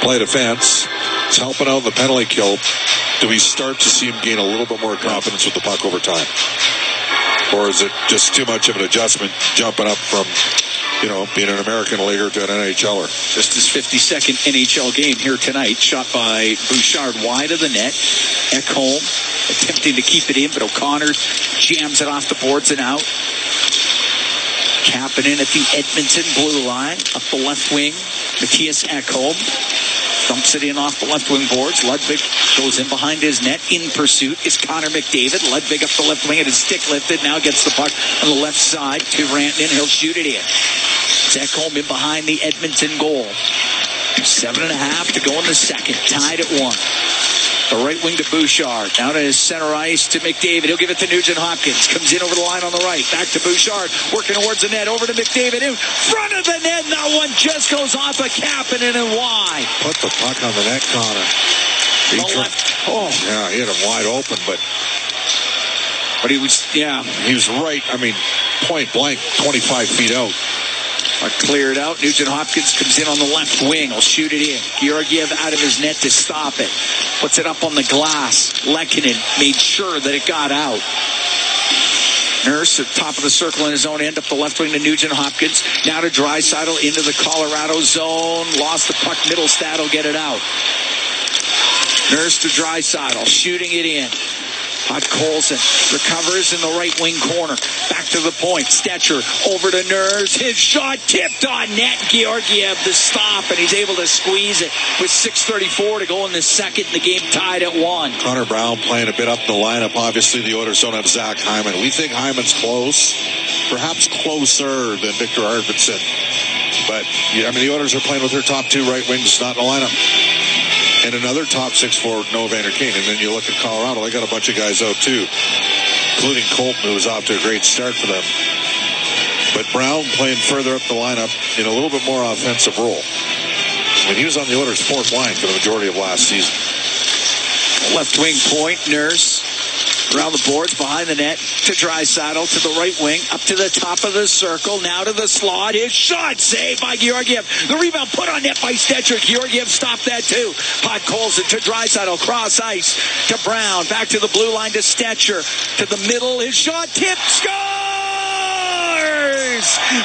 play defense. He's helping out in the penalty kill. Do we start to see him gain a little bit more confidence with the puck over time? Or is it just too much of an adjustment jumping up from, being an American leaguer to an NHLer? Just his 52nd NHL game here tonight. Shot by Bouchard wide of the net. Ekholm attempting to keep it in, but O'Connor jams it off the boards and out. Kapanen at the Edmonton blue line. Up the left wing, Matthias Ekholm. Dumps it in off the left wing boards. Ludwig goes in behind his net. In pursuit is Connor McDavid. Ludwig up the left wing and his stick lifted. Now gets the puck on the left side to Rantanen. He'll shoot it in. Ekholm in behind the Edmonton goal. 7.5 to go in the second. Tied at 1. The right wing to Bouchard. Down to his center ice to McDavid. He'll give it to Nugent Hopkins. Comes in over the line on the right. Back to Bouchard. Working towards the net. Over to McDavid. In front of the net. That one just goes off a Kapanen and wide. Put the puck on the net, Connor. Yeah, he had him wide open, but he was right. I mean, point blank, 25 feet out. Cleared out. Nugent Hopkins comes in on the left wing. He'll shoot it in. Georgiev out of his net to stop it. Puts it up on the glass. Lehkonen made sure that it got out. Nurse at top of the circle in his own end. Up the left wing to Nugent Hopkins. Now to Draisaitl into the Colorado zone. Lost the puck. Middlestad will get it out. Nurse to Draisaitl. Shooting it in. Hot Colson recovers in the right wing corner. Back to the point. Stetcher over to Nurse. His shot tipped on net. Georgiev the stop, and he's able to squeeze it with 6:34 to go in the second. The game tied at 1. Connor Brown playing a bit up the lineup. Obviously, the Oilers don't have Zach Hyman. We think Hyman's close, perhaps closer than Victor Arvidsson. But, the Oilers are playing with their top 2 right wings not in the lineup. And another top 6 forward, Noah Vander Kane. And then you look at Colorado, they got a bunch of guys out too, including Colton, who was off to a great start for them. But Brown playing further up the lineup in a little bit more offensive role. And he was on the Oilers' 4th line for the majority of last season. Left wing point, Nurse. Around the boards, behind the net, to Draisaitl, to the right wing, up to the top of the circle, now to the slot. His shot saved by Georgiev. The rebound put on net by Stetcher. Georgiev stopped that too. Podkolzin to Draisaitl, cross ice to Brown, back to the blue line to Stetcher, to the middle. His shot tipped, scores!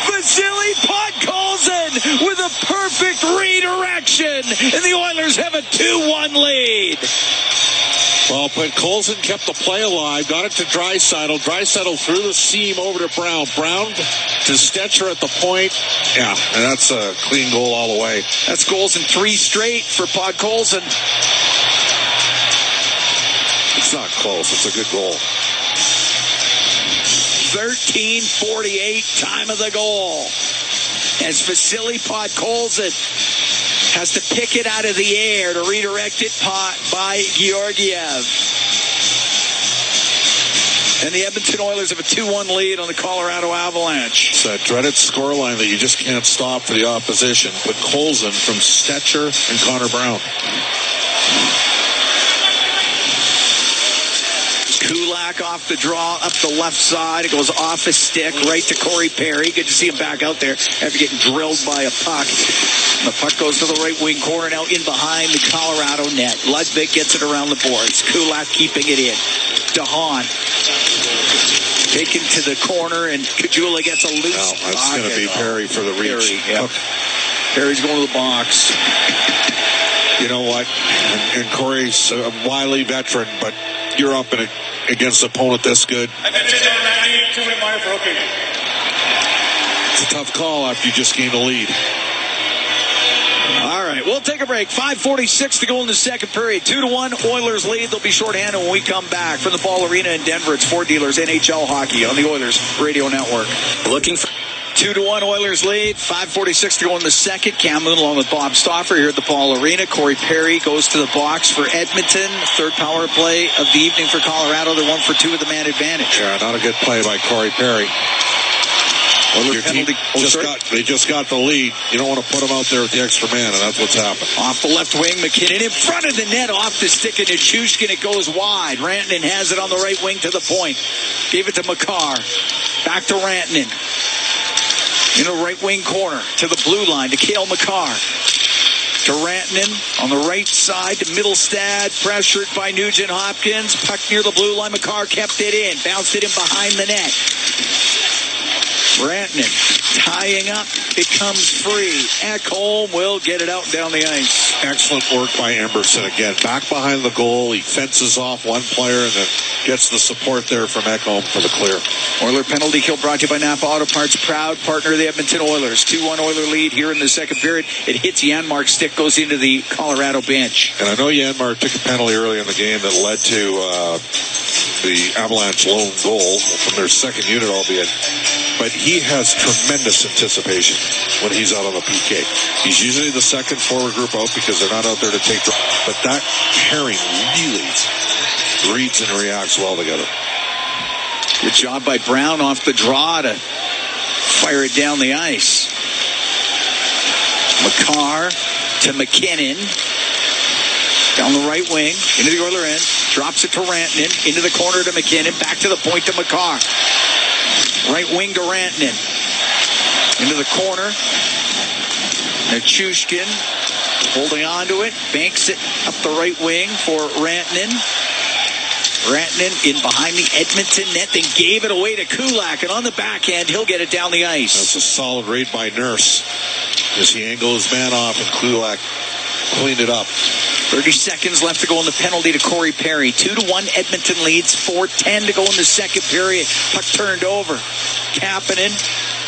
Vasily Podkolzin with a perfect redirection, and the Oilers have a 2-1 lead. Well, but Colson kept the play alive, got it to Draisaitl. Draisaitl threw the seam over to Brown. Brown to Stetcher at the point. Yeah, and that's a clean goal all the way. That's goals in 3 straight for Podkolzin. It's not close. It's a good goal. 13:48, time of the goal. As Vasily Podkolzin has to pick it out of the air to redirect it by Georgiev. And the Edmonton Oilers have a 2-1 lead on the Colorado Avalanche. It's that dreaded scoreline that you just can't stop for the opposition. But Colson from Stetcher and Connor Brown. Kulak off the draw, up the left side. It goes off his stick, right to Corey Perry. Good to see him back out there after getting drilled by a puck. The puck goes to the right wing corner, now in behind the Colorado net. Ludvig gets it around the boards. Kulak keeping it in. DeHaan taken to the corner, and Kajula gets a loose. No, that's going to be Perry for the reach. Perry, yep. Perry's going to the box. You know what? And Corey's a wily veteran, but you're up against an opponent this good. It's a tough call after you just gained a lead. All right, we'll take a break. 5:46 to go in the second period. 2-1 Oilers lead. They'll be shorthanded when we come back from the Ball Arena in Denver. It's Ford Dealers NHL Hockey on the Oilers Radio Network. Looking for 2-1 Oilers lead. 5:46 to go in the second. Cam Moon along with Bob Stauffer here at the Ball Arena. Corey Perry goes to the box for Edmonton. Third power play of the evening for Colorado. They're 1 for 2 with the man advantage. Yeah, not a good play by Corey Perry. Your team just got the lead. You don't want to put them out there with the extra man, and that's what's happened. Off the left wing, McKinnon in front of the net, off the stick of Nichushkin. It goes wide. Rantanen has it on the right wing to the point. Gave it to Makar. Back to Rantanen. In the right wing corner to the blue line to Cale Makar. To Rantanen on the right side to Middlestad. Pressured by Nugent Hopkins. Puck near the blue line. Makar kept it in. Bounced it in behind the net. Rantanen tying up. It comes free. Ekholm will get it out and down the ice. Excellent work by Emberson. Again, back behind the goal. He fences off one player and then gets the support there from Ekholm for the clear. Oiler penalty kill brought to you by Napa Auto Parts, proud partner of the Edmonton Oilers. 2-1 Oiler lead here in the second period. It hits Janmark's stick, goes into the Colorado bench. And I know Janmark took a penalty early in the game that led to the Avalanche lone goal from their second unit, albeit. But he has tremendous anticipation when he's out on the PK. He's usually the second forward group out because they're not out there to take. But that pairing really reads and reacts well together. Good job by Brown off the draw to fire it down the ice. Makar to McKinnon. Down the right wing, into the Oiler end. Drops it to Rantanen. Into the corner to McKinnon. Back to the point to Makar. Right wing to Rantanen. Into the corner. Nichushkin holding on to it. Banks it up the right wing for Rantanen. Rantanen in behind the Edmonton net, then gave it away to Kulak. And on the backhand, he'll get it down the ice. That's a solid raid by Nurse as he angled his man off and Kulak cleaned it up. 30 seconds left to go in the penalty to Corey Perry. 2-1 Edmonton leads. 4:10 to go in the second period. Puck turned over. Kapanen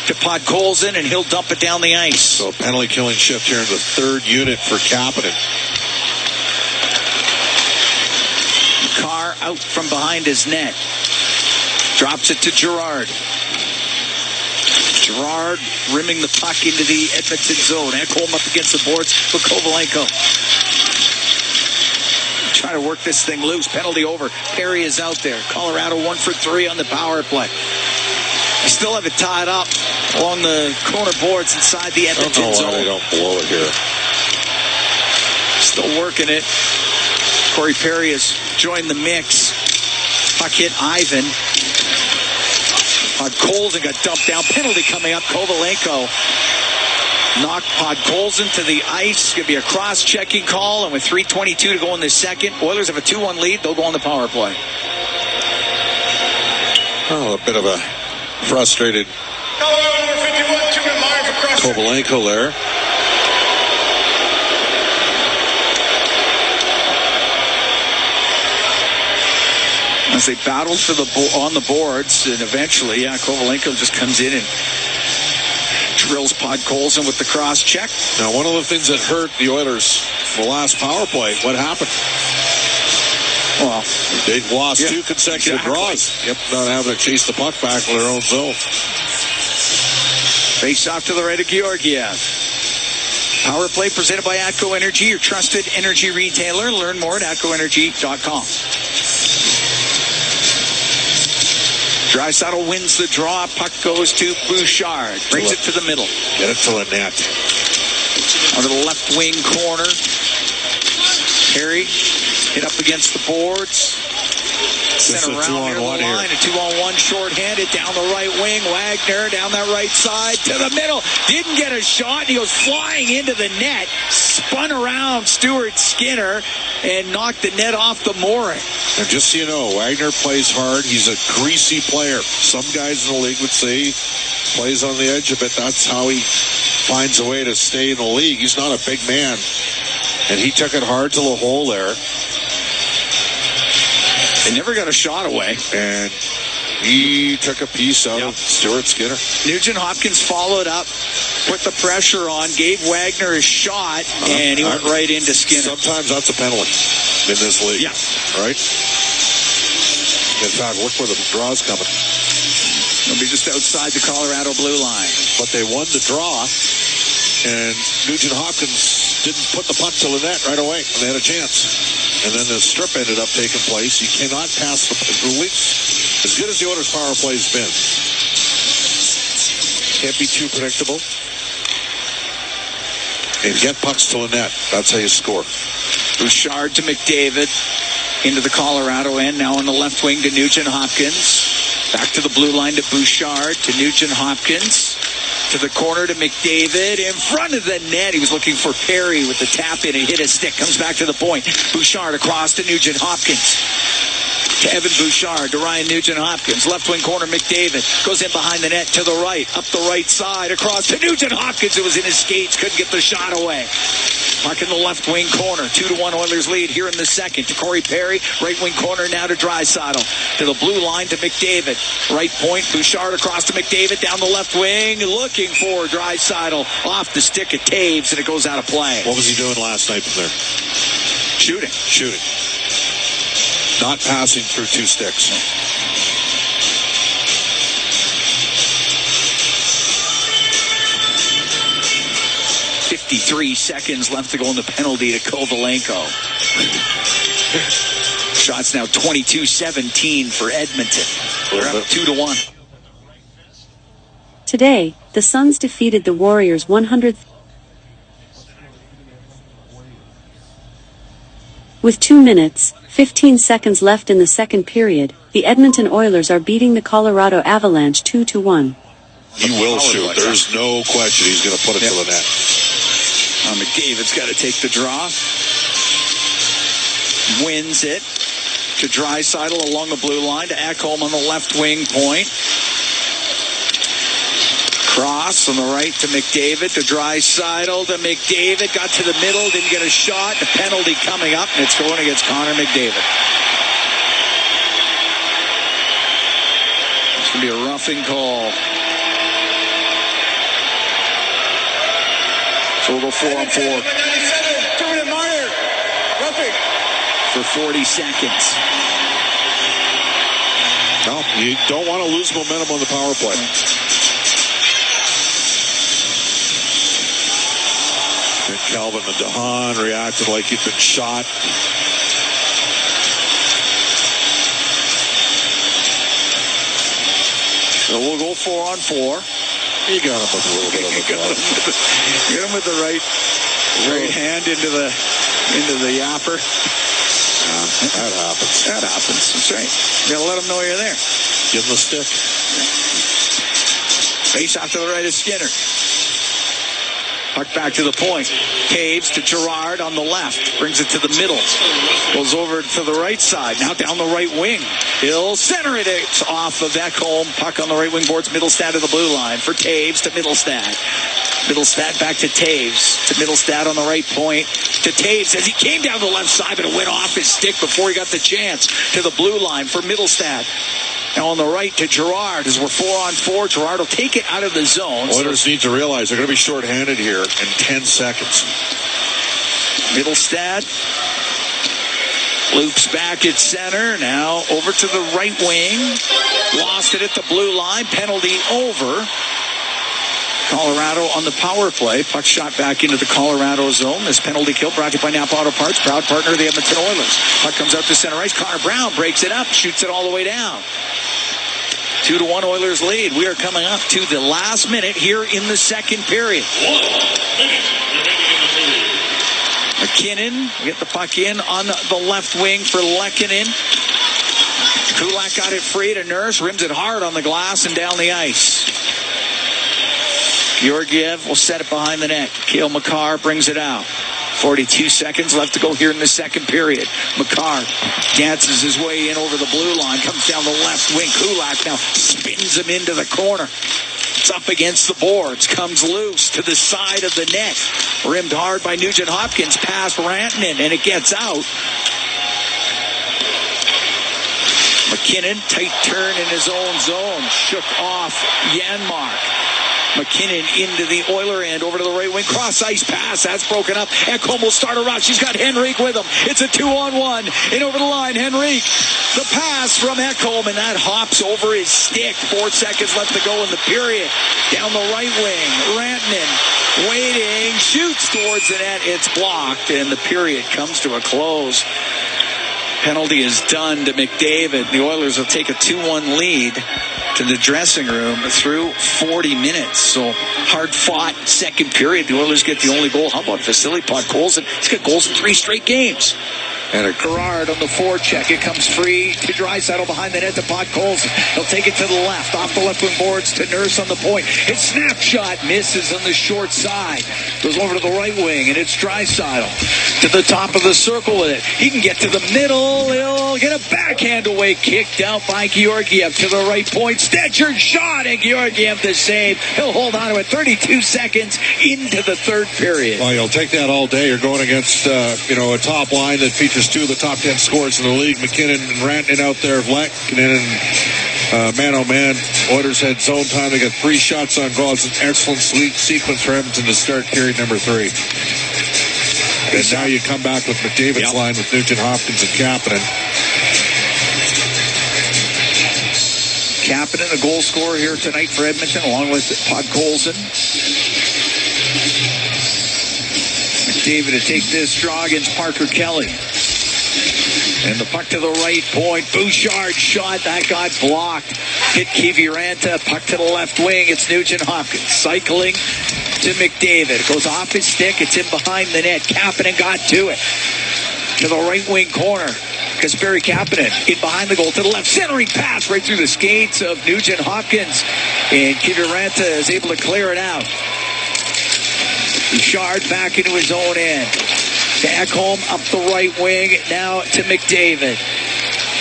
to Podkolzin, and he'll dump it down the ice. So a penalty killing shift here in the third unit for Kapanen. Carr out from behind his net. Drops it to Girard. Girard rimming the puck into the Edmonton zone. Ekholm up against the boards for Kovalenko. Trying to work this thing loose. Penalty over. Perry is out there. Colorado 1 for 3 on the power play. They still have it tied up along the corner boards inside the Edmonton zone. They don't blow it here. Still working it. Corey Perry has joined the mix. Puck hit Ivan. Podkolzin got dumped down. Penalty coming up. Kovalenko knocked Podkolzin to the ice. Going to be a cross-checking call, and with 3:22 to go in the second, Oilers have a 2-1 lead. They'll go on the power play. Oh, a bit of a frustrated Kovalenko there. As they battled for on the boards, and eventually, Kovalenko just comes in and drills Podkolzin with the cross check. Now, one of the things that hurt the Oilers the last power play, what happened? Well, they lost 2 consecutive draws. Not having to chase the puck back in their own zone. Face off to the right of Georgiev. Power play presented by ATCO Energy, your trusted energy retailer. Learn more at atcoenergy.com. Draisaitl wins the draw. Puck goes to Bouchard. Brings it to the middle. Get it to the net. Under the left wing corner. Perry hit up against the boards. Sent around near the line. A 2-on-1 shorthanded down the right wing. Wagner down that right side to the middle. Didn't get a shot. He goes flying into the net. Spun around Stuart Skinner and knocked the net off the mooring. And just so you know, Wagner plays hard. He's a greasy player. Some guys in the league would say he plays on the edge of it. That's how he finds a way to stay in the league. He's not a big man. And he took it hard to the hole there. They never got a shot away. And he took a piece out of Stuart Skinner. Nugent Hopkins followed up, put the pressure on, gave Wagner a shot, and he went right into Skinner. Sometimes that's a penalty in this league. Yeah. Right? In fact, look where the draw's coming. It'll be just outside the Colorado blue line. But they won the draw, and Nugent Hopkins didn't put the puck to the net right away, and they had a chance. And then the strip ended up taking place. You cannot pass the league. As good as the Oilers' power play has been, can't be too predictable. And get pucks to the net. That's how you score. Bouchard to McDavid. Into the Colorado end. Now on the left wing to Nugent Hopkins. Back to the blue line to Bouchard. To Nugent Hopkins. To the corner to McDavid. In front of the net. He was looking for Perry with the tap in. He hit his stick. Comes back to the point. Bouchard across to Nugent Hopkins. To Evan Bouchard. To Ryan Nugent Hopkins. Left wing corner McDavid. Goes in behind the net to the right. Up the right side. Across to Nugent Hopkins. It was in his skates. Couldn't get the shot away. Puck in the left wing corner. 2-1 Oilers lead here in the second. To Corey Perry. Right wing corner now to Draisaitl. To the blue line to McDavid. Right point. Bouchard across to McDavid. Down the left wing. Looking for Draisaitl. Off the stick of Taves. And it goes out of play. What was he doing last night from there? Shooting. Not passing through 2 sticks. 53 seconds left to go in the penalty to Kovalenko. Shots now 22-17 for Edmonton. They're up 2-1. Today, the Suns defeated the Warriors 100. With 2 minutes, 15 seconds left in the second period, the Edmonton Oilers are beating the Colorado Avalanche 2-1. He will shoot. There's no question he's going to put it to the net. McDavid's got to take the draw. Wins it to Draisaitl along the blue line to Ekholm on the left wing point. Cross on the right to McDavid to Draisaitl to McDavid. Got to the middle, didn't get a shot. The penalty coming up, and it's going against Connor McDavid. It's going to be a roughing call. So we'll go 4-on-4. For 40 seconds. No, you don't want to lose momentum on the power play. And Calvin and DeHaan reacted like he'd been shot. So we'll go 4-on-4. You got him with a little bit of a glove. Get him with the right hand into the yapper. That happens. That happens. That's right. You gotta let them know you're there. Give them the stick. Face off to the right of Skinner. Puck back to the point. Caves to Girard on the left. Brings it to the middle. Goes over to the right side. Now down the right wing. He'll center it. It's off of Ekholm. Puck on the right wing boards. Middlestad to the blue line. For Taves to Middlestad. Middlestad back to Taves. To Middlestad on the right point. To Taves as he came down the left side, but it went off his stick before he got the chance. To the blue line for Middlestad. Now on the right to Girard as we're 4-on-4. Girard will take it out of the zone. Oilers need to realize they're going to be shorthanded here in 10 seconds. Middlestad loops back at center. Now over to the right wing. Lost it at the blue line. Penalty over. Colorado on the power play. Puck shot back into the Colorado zone. This penalty kill brought to you by Napa Auto Parts, proud partner of the Edmonton Oilers. Puck comes out to center ice. Connor Brown breaks it up, shoots it all the way down. 2-1 Oilers lead. We are coming up to the last minute here in the second period. McKinnon, get the puck in on the left wing for Lehkonen. Kulak got it free to Nurse, rims it hard on the glass and down the ice. Georgiev will set it behind the net. Cale Makar brings it out. 42 seconds left to go here in the second period. Makar dances his way in over the blue line. Comes down the left wing. Kulak now spins him into the corner. It's up against the boards. Comes loose to the side of the net. Rimmed hard by Nugent Hopkins. Past Rantanen, and it gets out. McKinnon, tight turn in his own zone. Shook off Janmark. McKinnon into the Oiler end, over to the right wing, cross ice pass, that's broken up. Ekholm will start a rush, he's got Henrique with him. It's a 2-on-1, in over the line, Henrique. The pass from Ekholm, and that hops over his stick. 4 seconds left to go in the period. Down the right wing, Rantanen waiting, shoots towards the net, it's blocked, and the period comes to a close. Penalty is done to McDavid. The Oilers will take a 2-1 lead to the dressing room through 40 minutes. So hard-fought second period. The Oilers get the only goal. How about Vasily Podkolzin? He's got goals in 3 straight games. And a Gerard on the forecheck. It comes free to Draisaitl behind the net to Podkolzin. He'll take it to the left. Off the left wing boards to Nurse on the point. His snapshot misses on the short side. Goes over to the right wing, and it's Draisaitl to the top of the circle with it. He can get to the middle. He'll get a backhand away. Kicked out by Georgiev to the right point. Stetcher shot, and Georgiev the save. He'll hold on to it. 32 seconds into the third period. Well, you'll take that all day. You're going against, a top line that features 2 of the top 10 scorers in the league. McKinnon and Rantanen out there, Lehkonen and man-oh-man. Oilers had zone time. They got 3 shots on goal. It's an excellent sequence for Edmonton to start period number 3. And now you come back with McDavid's line with Nugent Hopkins and Kapanen. Kapanen, a goal scorer here tonight for Edmonton, along with Podkolzin. McDavid to take this draw against Parker Kelly. And the puck to the right point. Bouchard shot. That got blocked. Hit Kiviranta. Puck to the left wing. It's Nugent Hopkins cycling to McDavid. It goes off his stick. It's in behind the net. Kapanen got to it. To the right wing corner. Kasperi Kapanen in behind the goal to the left. Centering pass right through the skates of Nugent Hopkins. And Kiviranta is able to clear it out. Bouchard back into his own end. To Ekholm up the right wing. Now to McDavid.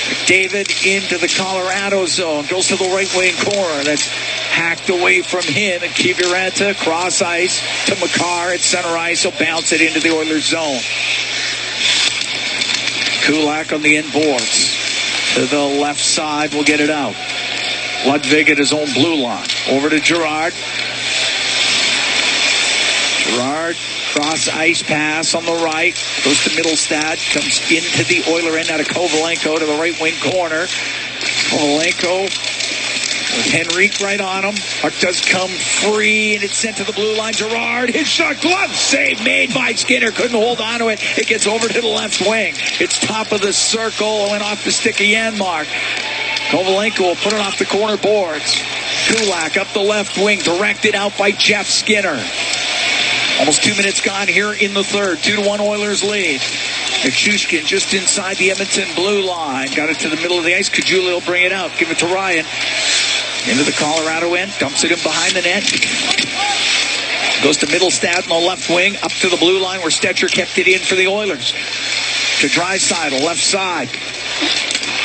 McDavid into the Colorado zone. Goes to the right wing corner. That's hacked away from him. And Kiviranta cross ice to Makar at center ice. He'll bounce it into the Oilers zone. Kulak on the end boards. To the left side. We'll get it out. Ludwig at his own blue line. Over to Girard. Girard. Cross ice pass on the right. Goes to Middlestad. Comes into the Oiler end out of Kovalenko to the right wing corner. Kovalenko with Henrique right on him. Puck does come free and it's sent to the blue line. Girard, his shot, glove save made by Skinner. Couldn't hold on to it. It gets over to the left wing. It's top of the circle. Went off the stick of Janmark. Kovalenko will put it off the corner boards. Kulak up the left wing. Directed out by Jeff Skinner. Almost 2 minutes gone here in the third. 2-1 Oilers lead. Nichushkin just inside the Edmonton blue line. Got it to the middle of the ice. Kajula will bring it out. Give it to Ryan. Into the Colorado end. Dumps it in behind the net. Goes to Middlestad on the left wing. Up to the blue line where Stetcher kept it in for the Oilers. To Draisaitl, left side.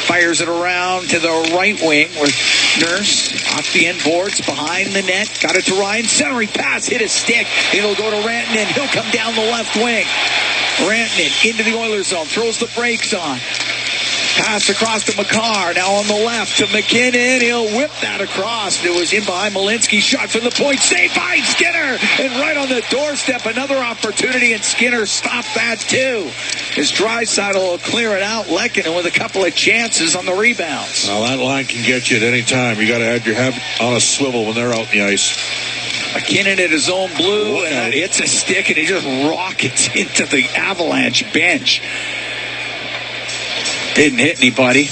Fires it around to the right wing with Nurse off the end boards behind the net. Got it to Ryan. Centering pass. Hit a stick. It'll go to Rantanen. He'll come down the left wing. Rantanen into the Oilers zone. Throws the brakes on. Pass across to Makar. Now on the left to McKinnon. He'll whip that across. It was in behind Malinsky. Shot from the point. Saved by Skinner. And right on the doorstep, another opportunity. And Skinner stopped that too. As Draisaitl will clear it out. Lehkonen with a couple of chances on the rebounds. Well, that line can get you at any time. You got to have your head on a swivel when they're out in the ice. McKinnon at his own blue. And it's a stick and he just rockets into the Avalanche bench. Didn't hit anybody.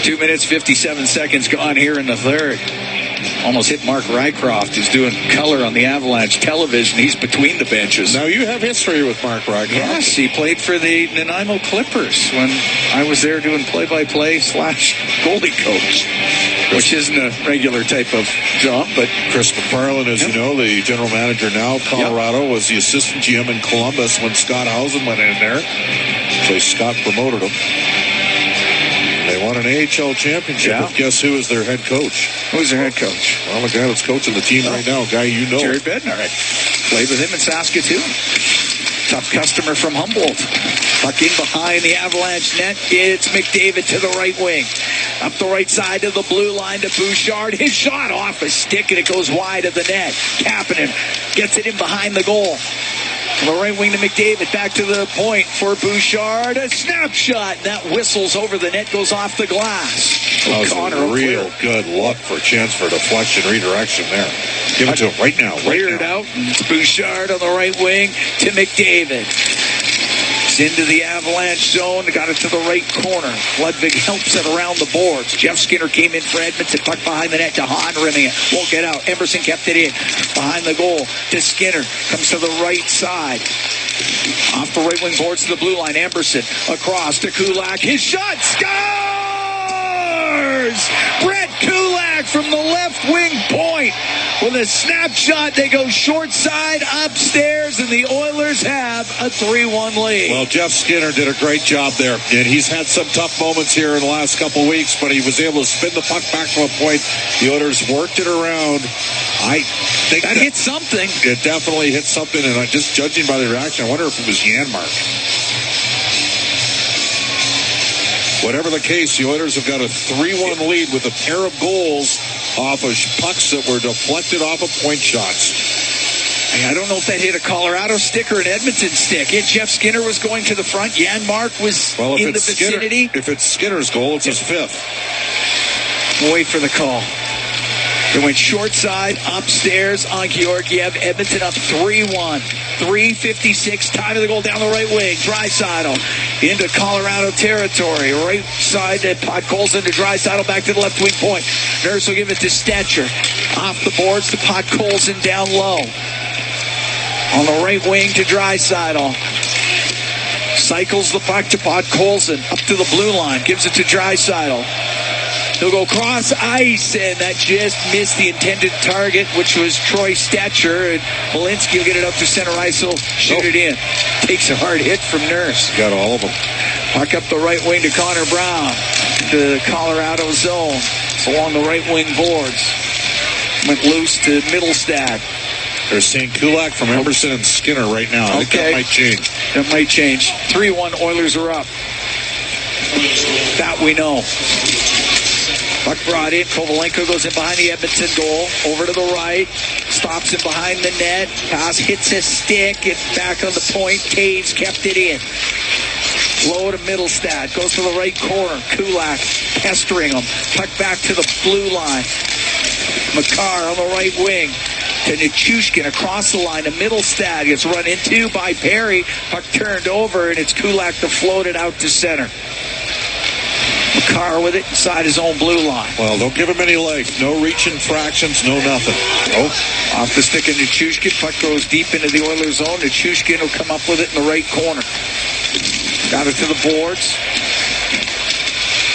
2 minutes, 57 seconds gone here in the third. Almost hit Mark Rycroft, who's doing color on the Avalanche television. He's between the benches. Now, you have history with Mark Rycroft. Yes, he played for the Nanaimo Clippers when I was there doing play-by-play / goalie coach, which isn't a regular type of job. But Chris McFarland, as you know, the general manager now of Colorado, was the assistant GM in Columbus when Scott Housen went in there. So Scott promoted him. They won an AHL championship. Yeah. But guess who is their head coach? Who's their head coach? Well, the guy that's coaching the team right now, a guy you know. Jerry Bednar. Played with him in Saskatoon. Tough customer from Humboldt. Puck in behind the Avalanche net. It's McDavid to the right wing. Up the right side of the blue line to Bouchard. His shot off a stick and it goes wide of the net. Kapanen gets it in behind the goal. From the right wing to McDavid. Back to the point for Bouchard. A snapshot. That whistles over the net. Goes off the glass. That was a real good look for a chance for deflection redirection there. Give it to him right now. Cleared out. It's Bouchard on the right wing to McDavid. Into the Avalanche zone. Got it to the right corner. Ludwig helps it around the boards. Jeff Skinner came in for Edmonton. Puck behind the net to Hahn rimming it. Won't get out. Emerson kept it in. Behind the goal to Skinner. Comes to the right side. Off the right wing boards to the blue line. Emerson across to Kulak. His shot scores! Brett Kulak from the left wing point. With a snapshot, they go short side upstairs, and the Oilers have a 3-1 lead. Well, Jeff Skinner did a great job there, and he's had some tough moments here in the last couple of weeks, but he was able to spin the puck back from a point. The Oilers worked it around. I think that hit something. It definitely hit something, and just judging by the reaction, I wonder if it was Janmark. Whatever the case, the Oilers have got a 3-1 lead with a pair of goals off of pucks that were deflected off of point shots. I don't know if that hit a Colorado stick or an Edmonton stick. Jeff Skinner was going to the front. Janmark was in the vicinity. If it's Skinner's goal, it's his fifth. We'll wait for the call. They went short side, upstairs on Georgiev. Edmonton up 3-1. 3:56, time of the goal down the right wing. Draisaitl into Colorado territory. Right side to Podkolzin to Draisaitl, back to the left wing point. Nurse will give it to Stetcher. Off the boards to Podkolzin down low. On the right wing to Draisaitl. Cycles the puck to Podkolzin. Up to the blue line. Gives it to Draisaitl. He'll go cross ice, and that just missed the intended target, which was Troy Stetcher. And Malinsky will get it up to center ice, he'll shoot it in. Takes a hard hit from Nurse. Got all of them. Puck up the right wing to Connor Brown. To the Colorado zone. Along the right wing boards. Went loose to Middlestad. They're saying Kulak from Emerson and Skinner right now. I think that might change. That might change. 3-1, Oilers are up. That we know. Puck brought in. Kovalenko goes in behind the Edmonton goal. Over to the right. Stops it behind the net. Pass hits a stick. It's back on the point. Taves kept it in. Low to Middlestad. Goes to the right corner. Kulak pestering him. Puck back to the blue line. Makar on the right wing. To Nichushkin across the line to Middlestad. Gets run into by Perry. Puck turned over, and it's Kulak to float it out to center. McCarr with it inside his own blue line. Well, don't give him any legs. No reaching fractions, no nothing. Oh, off the stick of Nichushkin. Puck goes deep into the Oilers' zone. Nichushkin will come up with it in the right corner. Got it to the boards.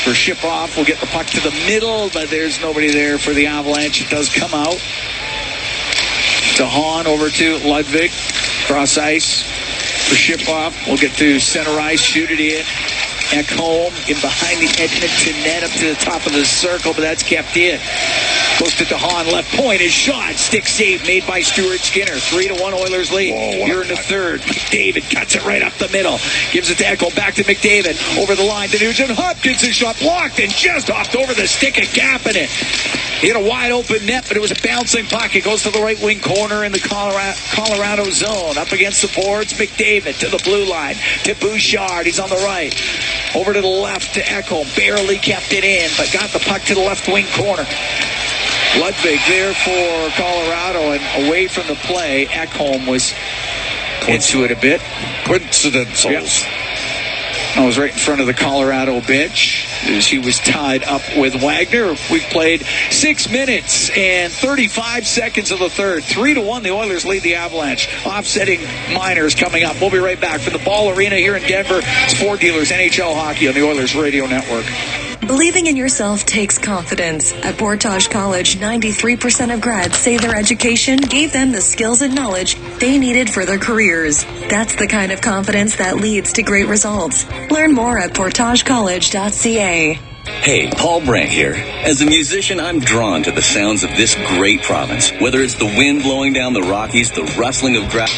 For Ship-Off, we'll get the puck to the middle, but there's nobody there for the Avalanche. It does come out. To Hahn, over to Ludwig. Cross ice for Ship-Off. We'll get to center ice, shoot it in. Ekholm in behind the Edmonton net up to the top of the circle, but that's kept in. Goes to DeHaan, left point, his shot, stick save made by Stuart Skinner. 3-1 Oilers lead. Here in the third. McDavid cuts it right up the middle. Gives it to Ekholm, back to McDavid. Over the line to Nugent Hopkins, his shot blocked and just hopped over the stick of Kapanen. He had a wide open net, but it was a bouncing puck. It goes to the right wing corner in the Colorado zone. Up against the boards, McDavid to the blue line to Bouchard. He's on the right. Over to the left to Ekholm. Barely kept it in, but got the puck to the left wing corner. Ludwig there for Colorado, and away from the play, Ekholm was into it a bit. Coincidentals. Yep. I was right in front of the Colorado bench as he was tied up with Wagner. We've played 6 minutes and 35 seconds of the third. 3-1, the Oilers lead the Avalanche. Offsetting minors coming up. We'll be right back from the Ball Arena here in Denver. It's Ford Dealers NHL Hockey on the Oilers Radio Network. Believing in yourself takes confidence. At Portage College, 93% of grads say their education gave them the skills and knowledge they needed for their careers. That's the kind of confidence that leads to great results. Learn more at portagecollege.ca. Hey, Paul Brandt here. As a musician, I'm drawn to the sounds of this great province. Whether it's the wind blowing down the Rockies, the rustling of grass.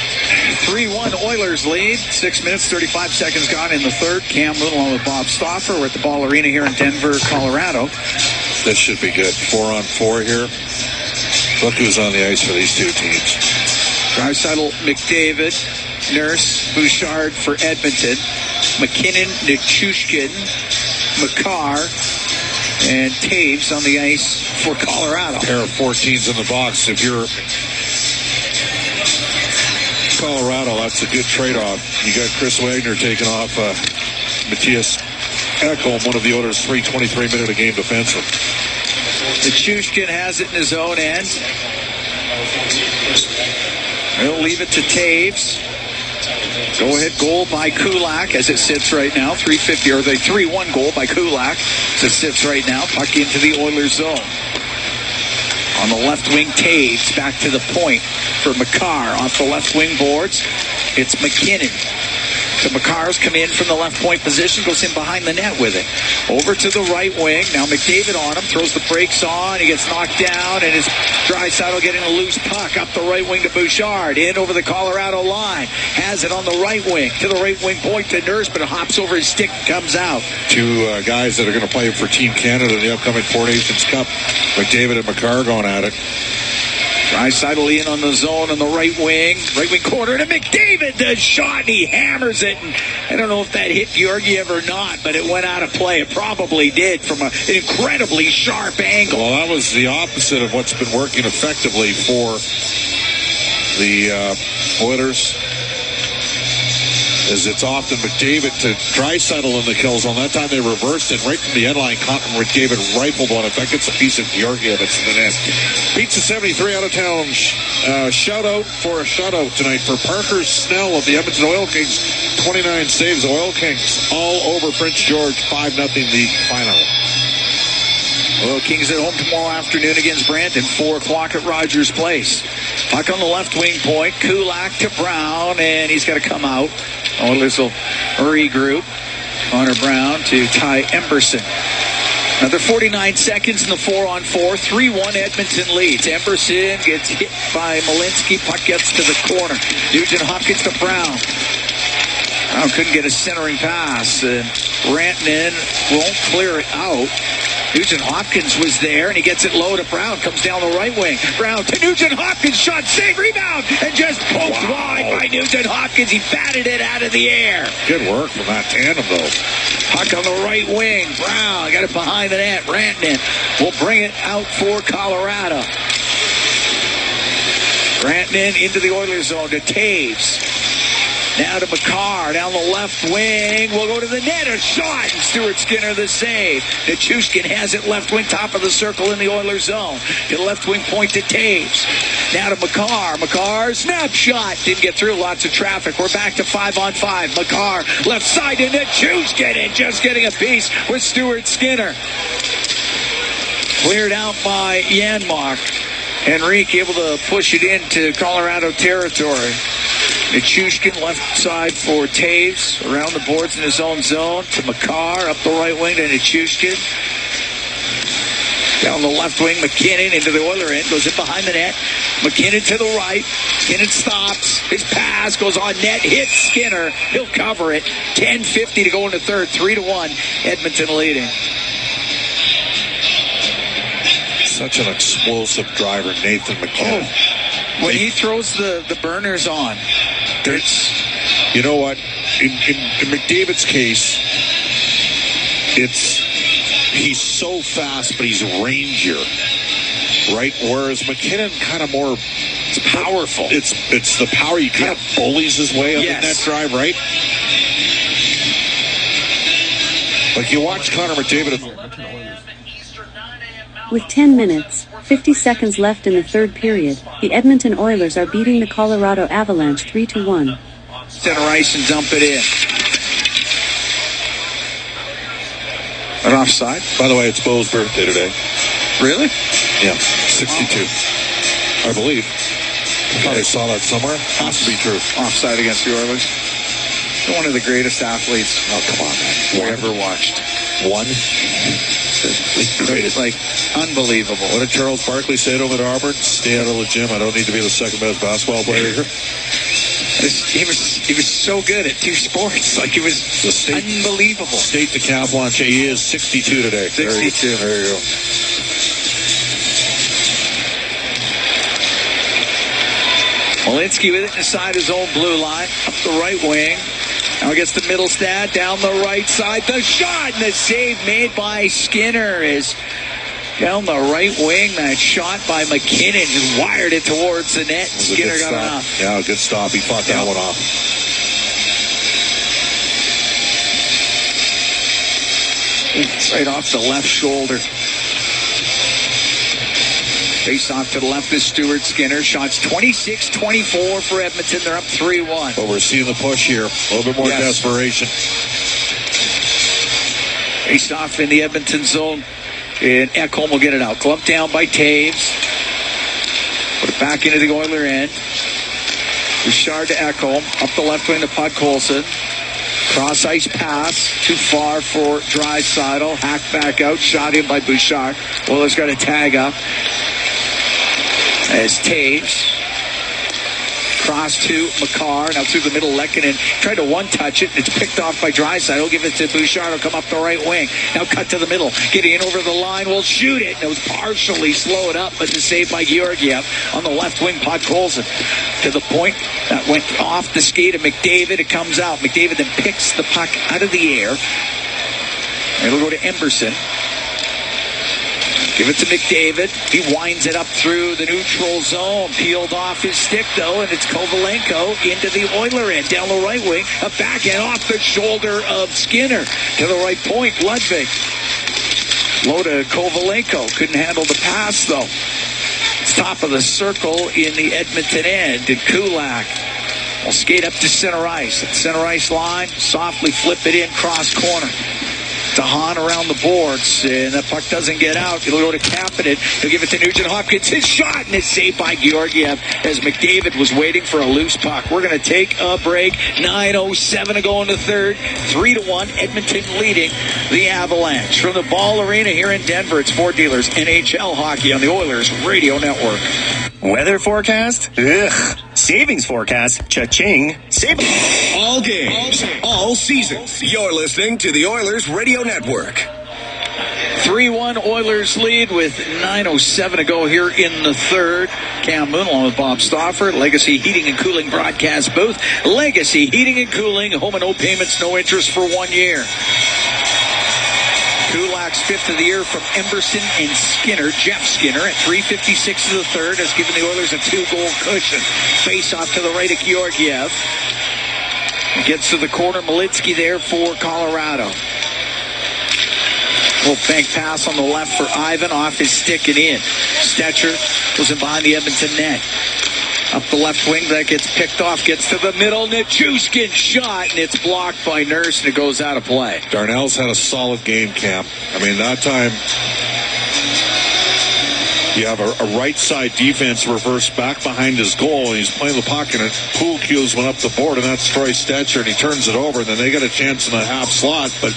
3-1 Oilers lead. 6 minutes, 35 seconds gone in the third. Cam Little on with Bob Stauffer. We're at the Ball Arena here in Denver, Colorado. This should be good. 4-on-4 here. Look who's on the ice for these two teams. Draisaitl, McDavid, Nurse, Bouchard for Edmonton. McKinnon, Nichushkin, Makar, and Taves on the ice for Colorado. Pair of 14s in the box. If you're Colorado, that's a good trade-off. You got Chris Wagner taking off Matthias Ekholm, one of the Oilers' 23-minute-a-game defensemen. Nichushkin has it in his own end. He'll leave it to Taves. Go-ahead goal by Kulak as it sits right now. 3:50, or the 3-1 goal by Kulak as it sits right now. Puck into the Oilers zone. On the left wing, Taves back to the point for Makar. Off the left wing boards, it's McKinnon. So Makar's come in from the left point position, goes in behind the net with it. Over to the right wing. Now McDavid on him, throws the brakes on. He gets knocked down, and it's Draisaitl getting a loose puck up the right wing to Bouchard. In over the Colorado line. Has it on the right wing. To the right wing point to Nurse, but it hops over his stick and comes out. Two guys that are going to play for Team Canada in the upcoming Four Nations Cup. McDavid and Makar going at it. Draisaitl in on the zone on the right wing corner to McDavid. The shot, and he hammers it. And I don't know if that hit Georgiev or not, but it went out of play. It probably did from an incredibly sharp angle. Well, that was the opposite of what's been working effectively for the Oilers. Is it's often McDavid to Draisaitl in the kill zone. That time they reversed it right from the end line. McDavid rifled one. If that gets a piece of Georgiev, it's in the net. Pizza 73 out of town. Shout out for a shutout tonight for Parker Snell of the Edmonton Oil Kings. 29 saves. Oil Kings all over Prince George. 5-0 the final. Oil Kings at home tomorrow afternoon against Brandon. 4 o'clock at Rogers Place. Puck on the left wing point. Kulak to Brown, and he's got to come out. Oilers will regroup. Connor Brown to Ty Emberson. Another 49 seconds in the 4-on-4. 3-1 Edmonton leads. Emberson gets hit by Malinsky. Puck gets to the corner. Nugent Hopkins to Brown. Brown couldn't get a centering pass. And Rantanen won't clear it out. Nugent Hopkins was there, and he gets it low to Brown. Comes down the right wing. Brown to Nugent Hopkins. Shot, save, rebound, and just poked wide by Nugent Hopkins. He batted it out of the air. Good work from that tandem, though. Puck on the right wing. Brown got it behind the net. Rantanen will bring it out for Colorado. Rantanen into the Oilers zone to Taves. Now to Makar, down the left wing. We'll go to the net. A shot. And Stuart Skinner the save. Nichushkin has it left wing, top of the circle in the Oilers zone. To the left wing point to Taves. Now to Makar. Makar, snapshot. Didn't get through. Lots of traffic. We're back to 5-on-5. Makar, left side to Nichushkin. And just getting a piece with Stuart Skinner. Cleared out by Janmark. Henrique able to push it into Colorado territory. Nichushkin left side for Taves. Around the boards in his own zone. To Makar. Up the right wing to Nichushkin. Down the left wing, McKinnon into the Oiler end. Goes in behind the net. McKinnon to the right. McKinnon stops. His pass goes on net. Hits Skinner. He'll cover it. 10:50 to go in the third. 3-1. Edmonton leading. Such an explosive driver, Nathan McKinnon. When he throws the burners on, it's... You know what? In McDavid's case, he's so fast, but he's rangier, right? Whereas McKinnon kind of more... It's powerful. It's the power. He kind of bullies his way up in that drive, right? Like you watch Connor McDavid... With 10 minutes, 50 seconds left in the third period, the Edmonton Oilers are beating the Colorado Avalanche 3-1. Center ice and dump it in. An offside. By the way, it's Bo's birthday today. Really? Yeah, 62. I believe. I thought I saw that somewhere. Has to be true. Offside against the Oilers. One of the greatest athletes. Oh, come on, man. We ever watched. One? It's like unbelievable. What did Charles Barkley say over at Auburn? Stay out of the gym. I don't need to be the second best basketball player here. He was so good at two sports. Like, it was unbelievable. State decathlon. He is 62 today. 62. There you go. Malinsky with it inside his own blue line. Up the right wing. Now gets the middle stat. Down the right side. The shot and the save made by Skinner is down the right wing. That shot by McKinnon just wired it towards the net. Skinner got it off. Yeah, good stop. He fought that one off. It's right off the left shoulder. Face off to the left is Stuart Skinner. Shots 26-24 for Edmonton. They're up 3-1. But we're seeing the push here. A little bit more desperation. Face off in the Edmonton zone. And Ekholm will get it out. Clumped down by Taves. Put it back into the Oiler end. Bouchard to Ekholm. Up the left wing to Podkolzin. Cross ice pass. Too far for Draisaitl. Hacked back out. Shot in by Bouchard. Oilers got a tag up. As Taves. Cross to Makar. Now through the middle. Lehkonen tried to one-touch it. It's picked off by Draisaitl. Give it to Bouchard. He'll come up the right wing. Now cut to the middle. Getting in over the line. Will shoot it. And it was partially slowed up, but the save by Georgiev on the left wing. Podkolzin to the point. That went off the skate of McDavid. It comes out. McDavid then picks the puck out of the air. It'll go to Emberson. Give it to McDavid. He winds it up through the neutral zone. Peeled off his stick, though, and it's Kovalenko into the Oiler end. Down the right wing. A backhand off the shoulder of Skinner. To the right point, Ludwig. Low to Kovalenko. Couldn't handle the pass, though. It's top of the circle in the Edmonton end. And Kulak will skate up to center ice. At center ice line, softly flip it in, cross corner. DeHaan around the boards, and the puck doesn't get out. It'll go to Kapanen. He'll give it to Nugent Hopkins. His shot, and it's saved by Georgiev as McDavid was waiting for a loose puck. We're going to take a break. 9:07 to go in the third. 3-1, Edmonton leading the Avalanche. From the Ball Arena here in Denver, it's Ford Dealers NHL Hockey on the Oilers Radio Network. Weather forecast? Ugh. Savings forecast? Cha-ching. Savings. All games, all season. You're listening to the Oilers Radio Network. 3-1 Oilers lead with 9:07 to go here in the third. Cam Moon along with Bob Stauffer. Legacy Heating and Cooling broadcast booth. Legacy Heating and Cooling. Home and no payments, no interest for 1 year. Kulak's fifth of the year from Emberson and Skinner. Jeff Skinner at 3:56 of the third has given the Oilers a 2-goal cushion. Face off to the right of Georgiev. Gets to the corner. Malitsky there for Colorado. Little bank pass on the left for Ivan, off his stick and in. Stetcher was in behind the Edmonton net. Up the left wing, that gets picked off, gets to the middle. Nichushkin shot, and it's blocked by Nurse, and it goes out of play. Darnell's had a solid game, Cam. I mean, that time you have a right side defense reverse back behind his goal, and he's playing the puck, and pool cues went up the board, and that's Troy Stetcher, and he turns it over, and then they got a chance in the half slot, but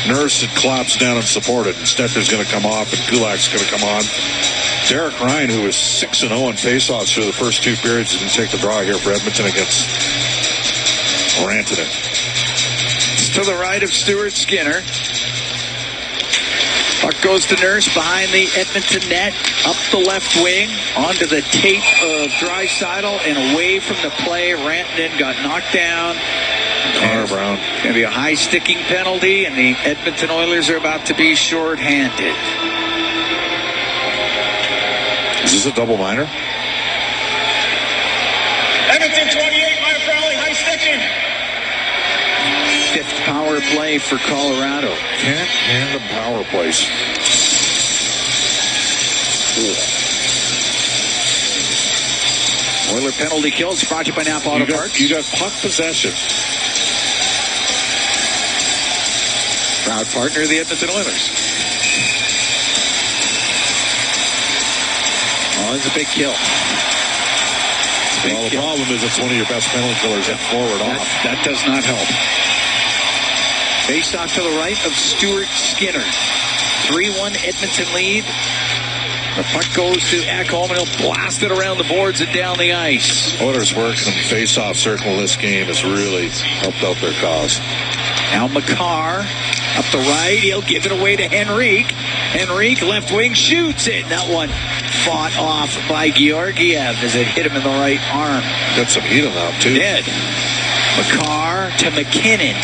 Nurse had collapsed down and supported, and Stetcher's going to come off, and Kulak's going to come on. Derek Ryan, who was 6-0 in faceoffs through the first two periods, is going to take the draw here for Edmonton against Rantanen. It's to the right of Stuart Skinner. Puck goes to Nurse behind the Edmonton net, up the left wing, onto the tape of Draisaitl, and away from the play. Rantanen got knocked down. Connor Brown. Going to be a high sticking penalty, and the Edmonton Oilers are about to be shorthanded. Is this a double minor? Edmonton 28, minor penalty, high sticking. Fifth power play for Colorado. Can't hand them power plays. Oiler penalty kills brought to you by Napa Auto Parts. You got puck possession. Proud partner of the Edmonton Oilers. Oh, it's a big kill. The problem is it's one of your best penalty killers at forward off. That does not help. Face off to the right of Stuart Skinner. 3-1 Edmonton lead. The puck goes to Ekholm, and he'll blast it around the boards and down the ice. Oilers' work in the face-off circle this game has really helped out their cause. Now Makar up the right. He'll give it away to Henrique. Henrique, left wing, shoots it. That one fought off by Georgiev as it hit him in the right arm. Got some heat on that, too. Did. Makar to McKinnon.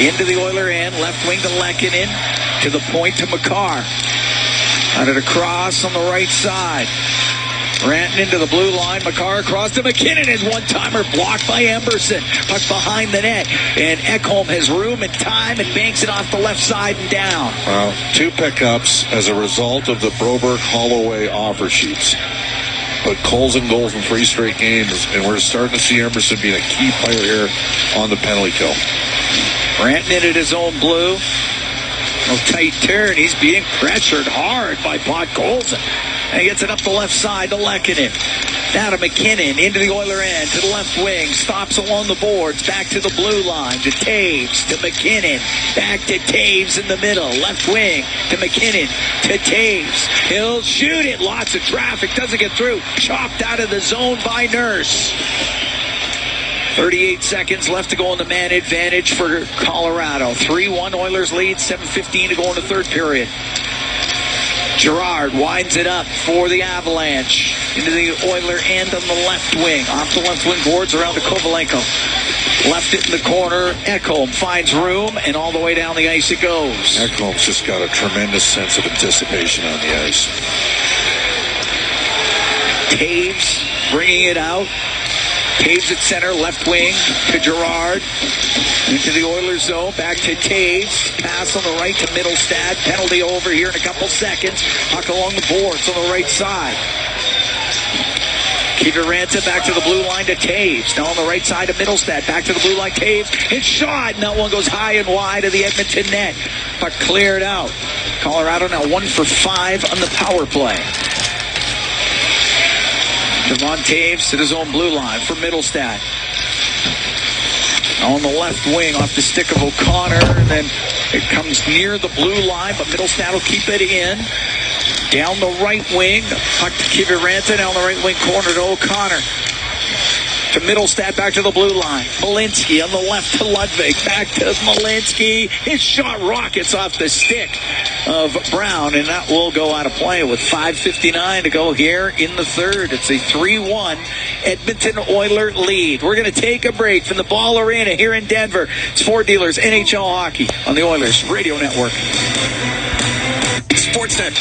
Into the Oiler end. Left wing to Lehkonen. To the point to Makar. On it across on the right side. Rantanen into the blue line. Makar across to McKinnon. His one-timer blocked by Emberson. Puck behind the net. And Ekholm has room and time and banks it off the left side and down. Well, two pickups as a result of the Broberg-Holloway offer sheets. But Coles and goals in 3 straight games. And we're starting to see Emberson being a key player here on the penalty kill. Rantanen at his own blue. A tight turn. He's being pressured hard by Podkolzin. And he gets it up the left side to Lehkonen. Now to McKinnon, into the Oiler end, to the left wing, stops along the boards, back to the blue line, to Taves, to McKinnon, back to Taves in the middle, left wing, to McKinnon, to Taves. He'll shoot it, lots of traffic, doesn't get through, chopped out of the zone by Nurse. 38 seconds left to go in the man advantage for Colorado. 3-1 Oilers lead, 7:15 to go in the third period. Girard winds it up for the Avalanche. Into the Oiler end on the left wing. Off the left wing boards around to Kovalenko. Left it in the corner. Ekholm finds room, and all the way down the ice it goes. Ekholm's just got a tremendous sense of anticipation on the ice. Taves bringing it out. Taves at center, left wing to Girard. Into the Oilers zone, back to Taves. Pass on the right to Middlestad. Penalty over here in a couple seconds. Puck along the boards on the right side. Kiviranta back to the blue line to Taves. Now on the right side to Middlestad. Back to the blue line, Taves. It's shot, and that one goes high and wide of the Edmonton net. Puck cleared out. Colorado now 1 for 5 on the power play. Devon Taves to his own blue line for Middlestad. On the left wing off the stick of O'Connor. And then it comes near the blue line, but Middlestad will keep it in. Down the right wing. Puck to Kiviranta. Down the right wing corner to O'Connor. To Middlestad, back to the blue line. Malinsky on the left to Ludwig. Back to Malinsky. His shot rockets off the stick of Brown, and that will go out of play with 5:59 to go here in the third. It's a 3-1 Edmonton Oiler lead. We're going to take a break from the Ball Arena here in Denver. It's Ford Dealers NHL Hockey on the Oilers Radio Network. Sportsnet.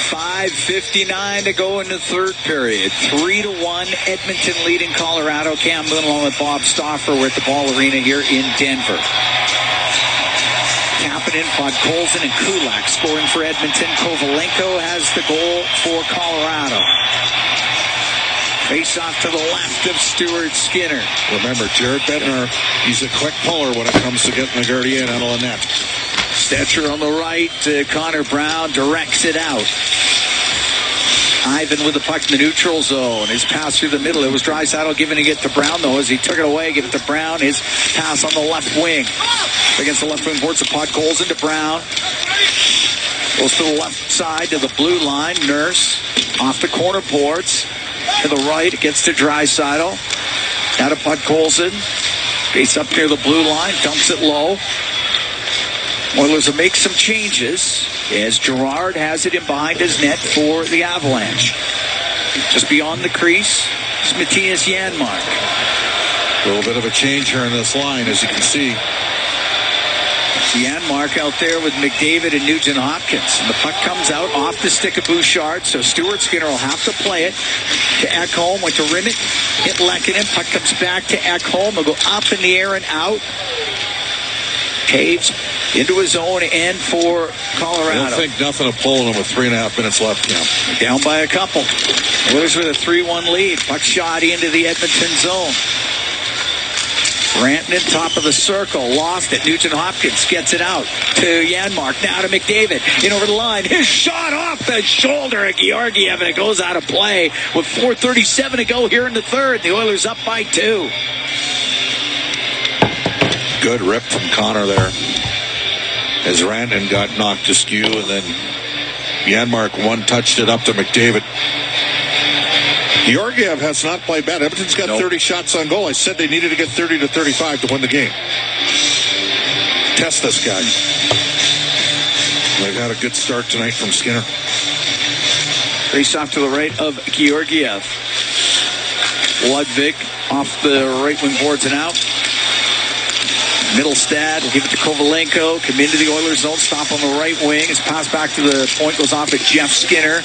5 5:59 to go in the third period. 3-1, Edmonton leading Colorado. Cam Moon along with Bob Stauffer. We're at the Ball Arena here in Denver. Kapanen, Podkolzin, and Kulak scoring for Edmonton. Kovalenko has the goal for Colorado. Face off to the left of Stuart Skinner. Remember, Jared Bednar, he's a quick puller when it comes to getting the Gardien out of the net. Stetcher on the right. Connor Brown directs it out. Ivan with the puck in the neutral zone. His pass through the middle. It was Draisaitl giving it to Brown, though, as he took it away. Give it to Brown. His pass on the left wing. Against the left wing boards of Podkolzin to Brown. Goes to the left side to the blue line. Nurse off the corner boards. To the right. It gets to Draisaitl. Out of Podkolzin. Face up near the blue line. Dumps it low. Oilers will make some changes as Gerard has it in behind his net for the Avalanche. Just beyond the crease is Matthias Janmark. A little bit of a change here in this line, as you can see. Janmark out there with McDavid and Nugent Hopkins. And the puck comes out off the stick of Bouchard, so Stuart Skinner will have to play it to Ekholm. Went to Rimmett, hit Lehkonen. Puck comes back to Ekholm. Will go up in the air and out. Taves into his own end for Colorado. I don't think nothing of pulling him with 3.5 minutes left, Cam. Down by a couple. Oilers with a 3-1 lead. Puck shot into the Edmonton zone. Rantanen, top of the circle. Lost it. Nugent Hopkins gets it out to Janmark. Now to McDavid. In over the line. His shot off the shoulder of Georgiev, and it goes out of play with 4:37 to go here in the third. The Oilers up by 2. Good rip from Connor there. As Rantanen got knocked askew, and then Janmark one-touched it up to McDavid. Georgiev has not played bad. Edmonton's got 30 shots on goal. I said they needed to get 30 to 35 to win the game. Test this guy. They've had a good start tonight from Skinner. Face off to the right of Georgiev. Ludwig off the right wing boards and out. Middlestad will give it to Kovalenko. Come into the Oilers zone. Stop on the right wing. His pass back to the point goes off at Jeff Skinner.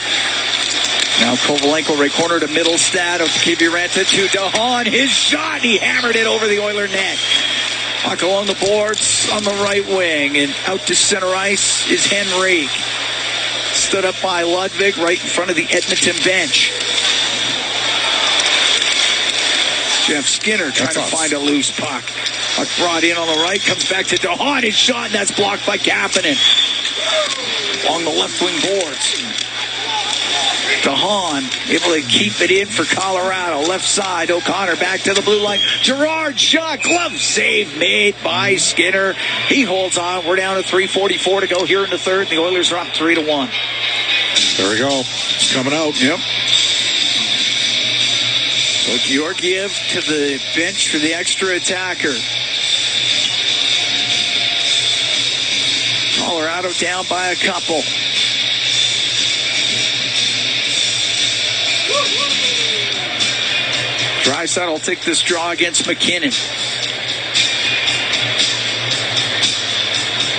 Now Kovalenko right corner to Middlestad. Of Kivi Ranta to DeHaan. His shot. He hammered it over the Oiler net. Puck along the boards on the right wing. And out to center ice is Henrique. Stood up by Ludwig right in front of the Edmonton bench. Jeff Skinner trying to find a loose puck. Puck brought in on the right, comes back to DeHaan. His shot, and that's blocked by Kapanen. Along the left wing boards. DeHaan able to keep it in for Colorado. Left side, O'Connor back to the blue line. Gerard shot, glove save made by Skinner. He holds on. We're down to 3:44 to go here in the third. The Oilers are up 3-1. There we go. It's coming out. Yep. So Georgiev to the bench for the extra attacker. Colorado down by a couple. Draisaitl will take this draw against McKinnon.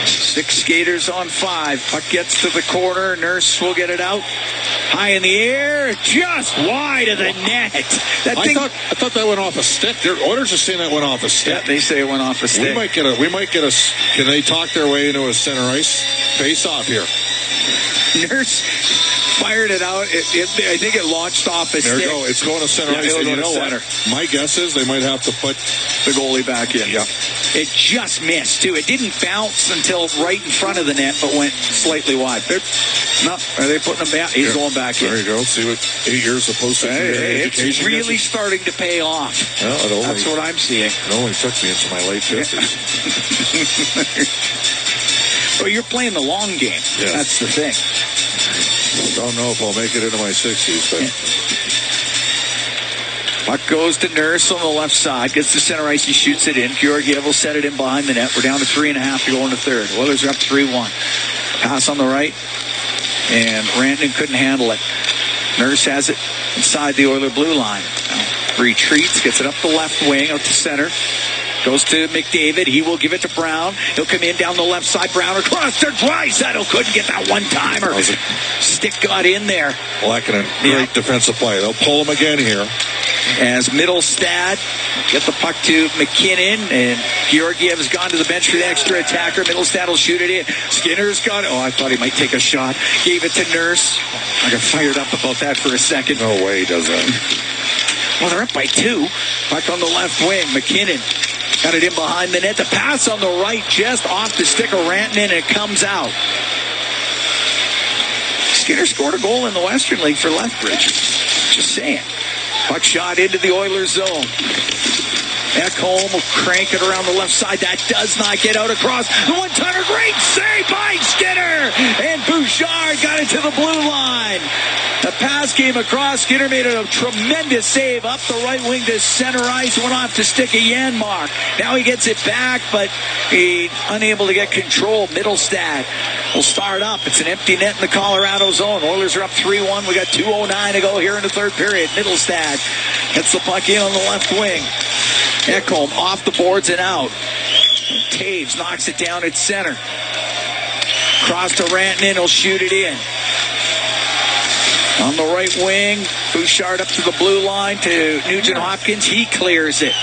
6 skaters on 5. Puck gets to the corner. Nurse will get it out. High in the air, just wide of the net. I thought that went off a stick. Their Oilers are saying that went off a stick. Yeah, they say it went off a stick. We might get a. Can they talk their way into a center ice face-off here? Nurse fired it out. I think it launched off a stick. There you go. It's going to center ice. It'll And go you to know center. what? My guess is they might have to put the goalie back in. Yeah. It just missed, too. It didn't bounce until right in front of the net, but went slightly wide. Are they putting him back? He's going back in. There you go. See what 8 years of post-secondary education It's really starting to pay off. Well, that's what I'm seeing. It only took me into my late 50s. Well, you're playing the long game. Yes. That's the thing. Don't know if I'll make it into my 60s, but... Puck goes to Nurse on the left side. Gets to center ice. He shoots it in. Georgiev will set it in behind the net. We're down to 3.5 to go in the third. Oilers are up 3-1. Pass on the right. And Rantanen couldn't handle it. Nurse has it inside the Oiler blue line. Now, retreats. Gets it up the left wing. Out to center. Goes to McDavid. He will give it to Brown. He'll come in down the left side. Brown across to Draisaitl. Couldn't get that one-timer. Stick got in there. Lehkonen, great defensive play. They'll pull him again here. As Middlestad get the puck to McKinnon, and Georgiev has gone to the bench for the extra attacker. Middlestad will shoot it in. Skinner's got it. Oh, I thought he might take a shot. Gave it to Nurse. I got fired up about that for a second. No way he does that. Well, they're up by 2. Puck on the left wing. McKinnon got it in behind the net. The pass on the right, just off the stick of Rantanen, and it comes out. Skinner scored a goal in the Western League for Lethbridge. Just saying. Puck shot into the Oilers zone. Ekholm will crank it around the left side. That does not get out across. The one-timer, great save by Skinner. And Bouchard got it to the blue line. The pass came across. Skinner made a tremendous save up the right wing to center ice. Went off to stick a Janmark. Now he gets it back, but he's unable to get control. Middlestad will start up. It's an empty net in the Colorado zone. Oilers are up 3-1. We got 2:09 to go here in the third period. Middlestad gets the puck in on the left wing. Ekholm off the boards and out. Taves knocks it down at center. Cross to Rantanen. He'll shoot it in. On the right wing, Bouchard up to the blue line to Nugent Hopkins. He clears it.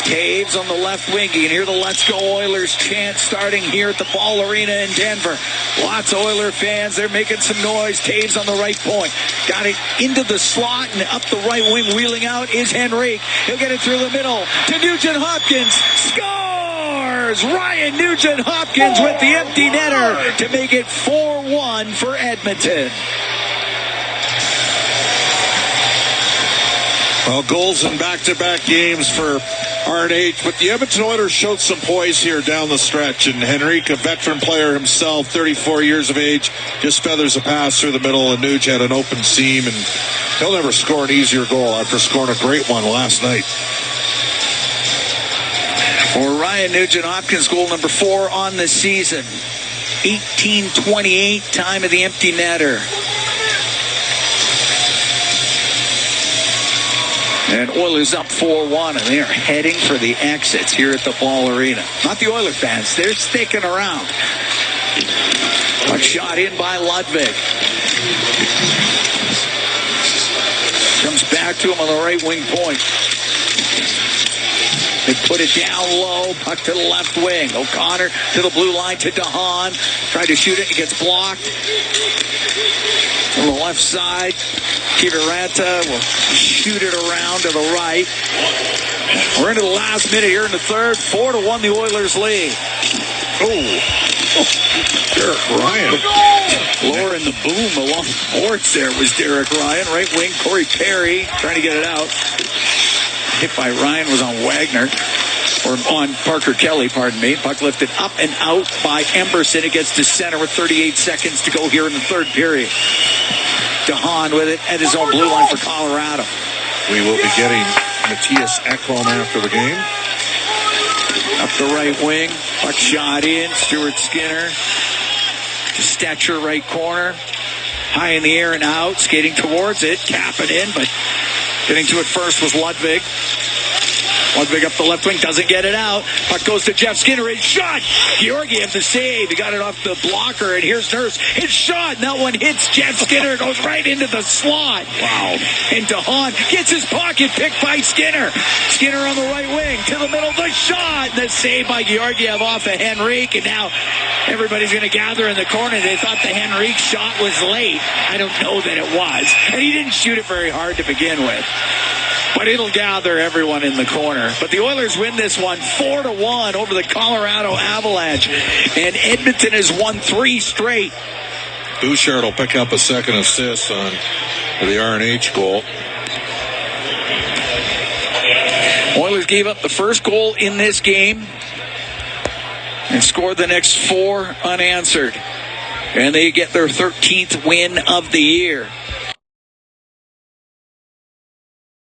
Taves on the left wing. You can hear the Let's Go Oilers chant starting here at the Ball Arena in Denver. Lots of Oiler fans. They're making some noise. Taves on the right point. Got it into the slot and up the right wing. Wheeling out is Henrique. He'll get it through the middle to Nugent Hopkins. Scores! Ryan Nugent Hopkins with the empty netter to make it 4-1 for Edmonton. Well, goals in back-to-back games for RNH, but the Edmonton Oilers showed some poise here down the stretch, and Henrique, a veteran player himself, 34 years of age, just feathers a pass through the middle, and Nuge had an open seam, and he'll never score an easier goal after scoring a great one last night. For Ryan Nugent Hopkins, goal number 4 on the season. 18:28, time of the empty netter. And Oilers up 4-1, and they're heading for the exits here at the Ball Arena. Not the Oiler fans. They're sticking around. A shot in by Ludwig. Comes back to him on the right wing point. They put it down low. Puck to the left wing. O'Connor to the blue line to DeHaan. Tried to shoot it. It gets blocked. On the left side, Kiviranta will shoot it around to the right. We're into the last minute here in the third. 4-1 the Oilers lead. Derek Ryan. Lowering the boom along the boards there was Derek Ryan. Right wing, Corey Perry trying to get it out. Hit by Ryan was on Wagner. Or on Parker Kelly, pardon me. Puck lifted up and out by Emberson. It gets to center with 38 seconds to go here in the third period. DeHaan with it at his own blue line for Colorado. We will be getting Matthias Ekholm after the game. Up the right wing. Puck shot in. Stuart Skinner. To Stetcher, right corner. High in the air and out. Skating towards it. Tapping in, but getting to it first was Ludwig. Ludwig up the left wing, doesn't get it out. Puck goes to Jeff Skinner. His shot. Georgiev the save. He got it off the blocker, and here's Nurse. His shot, and that one hits Jeff Skinner. Goes right into the slot. Wow. And DeHaan gets his pocket picked by Skinner. Skinner on the right wing to the middle. The shot. The save by Georgiev off of Henrique. And now everybody's going to gather in the corner. They thought the Henrique shot was late. I don't know that it was. And he didn't shoot it very hard to begin with. But it'll gather everyone in the corner. But the Oilers win this one 4-1 over the Colorado Avalanche. And Edmonton has won 3 straight. Bouchard will pick up a second assist on the RNH goal. Oilers gave up the first goal in this game and scored the next 4 unanswered. And they get their 13th win of the year.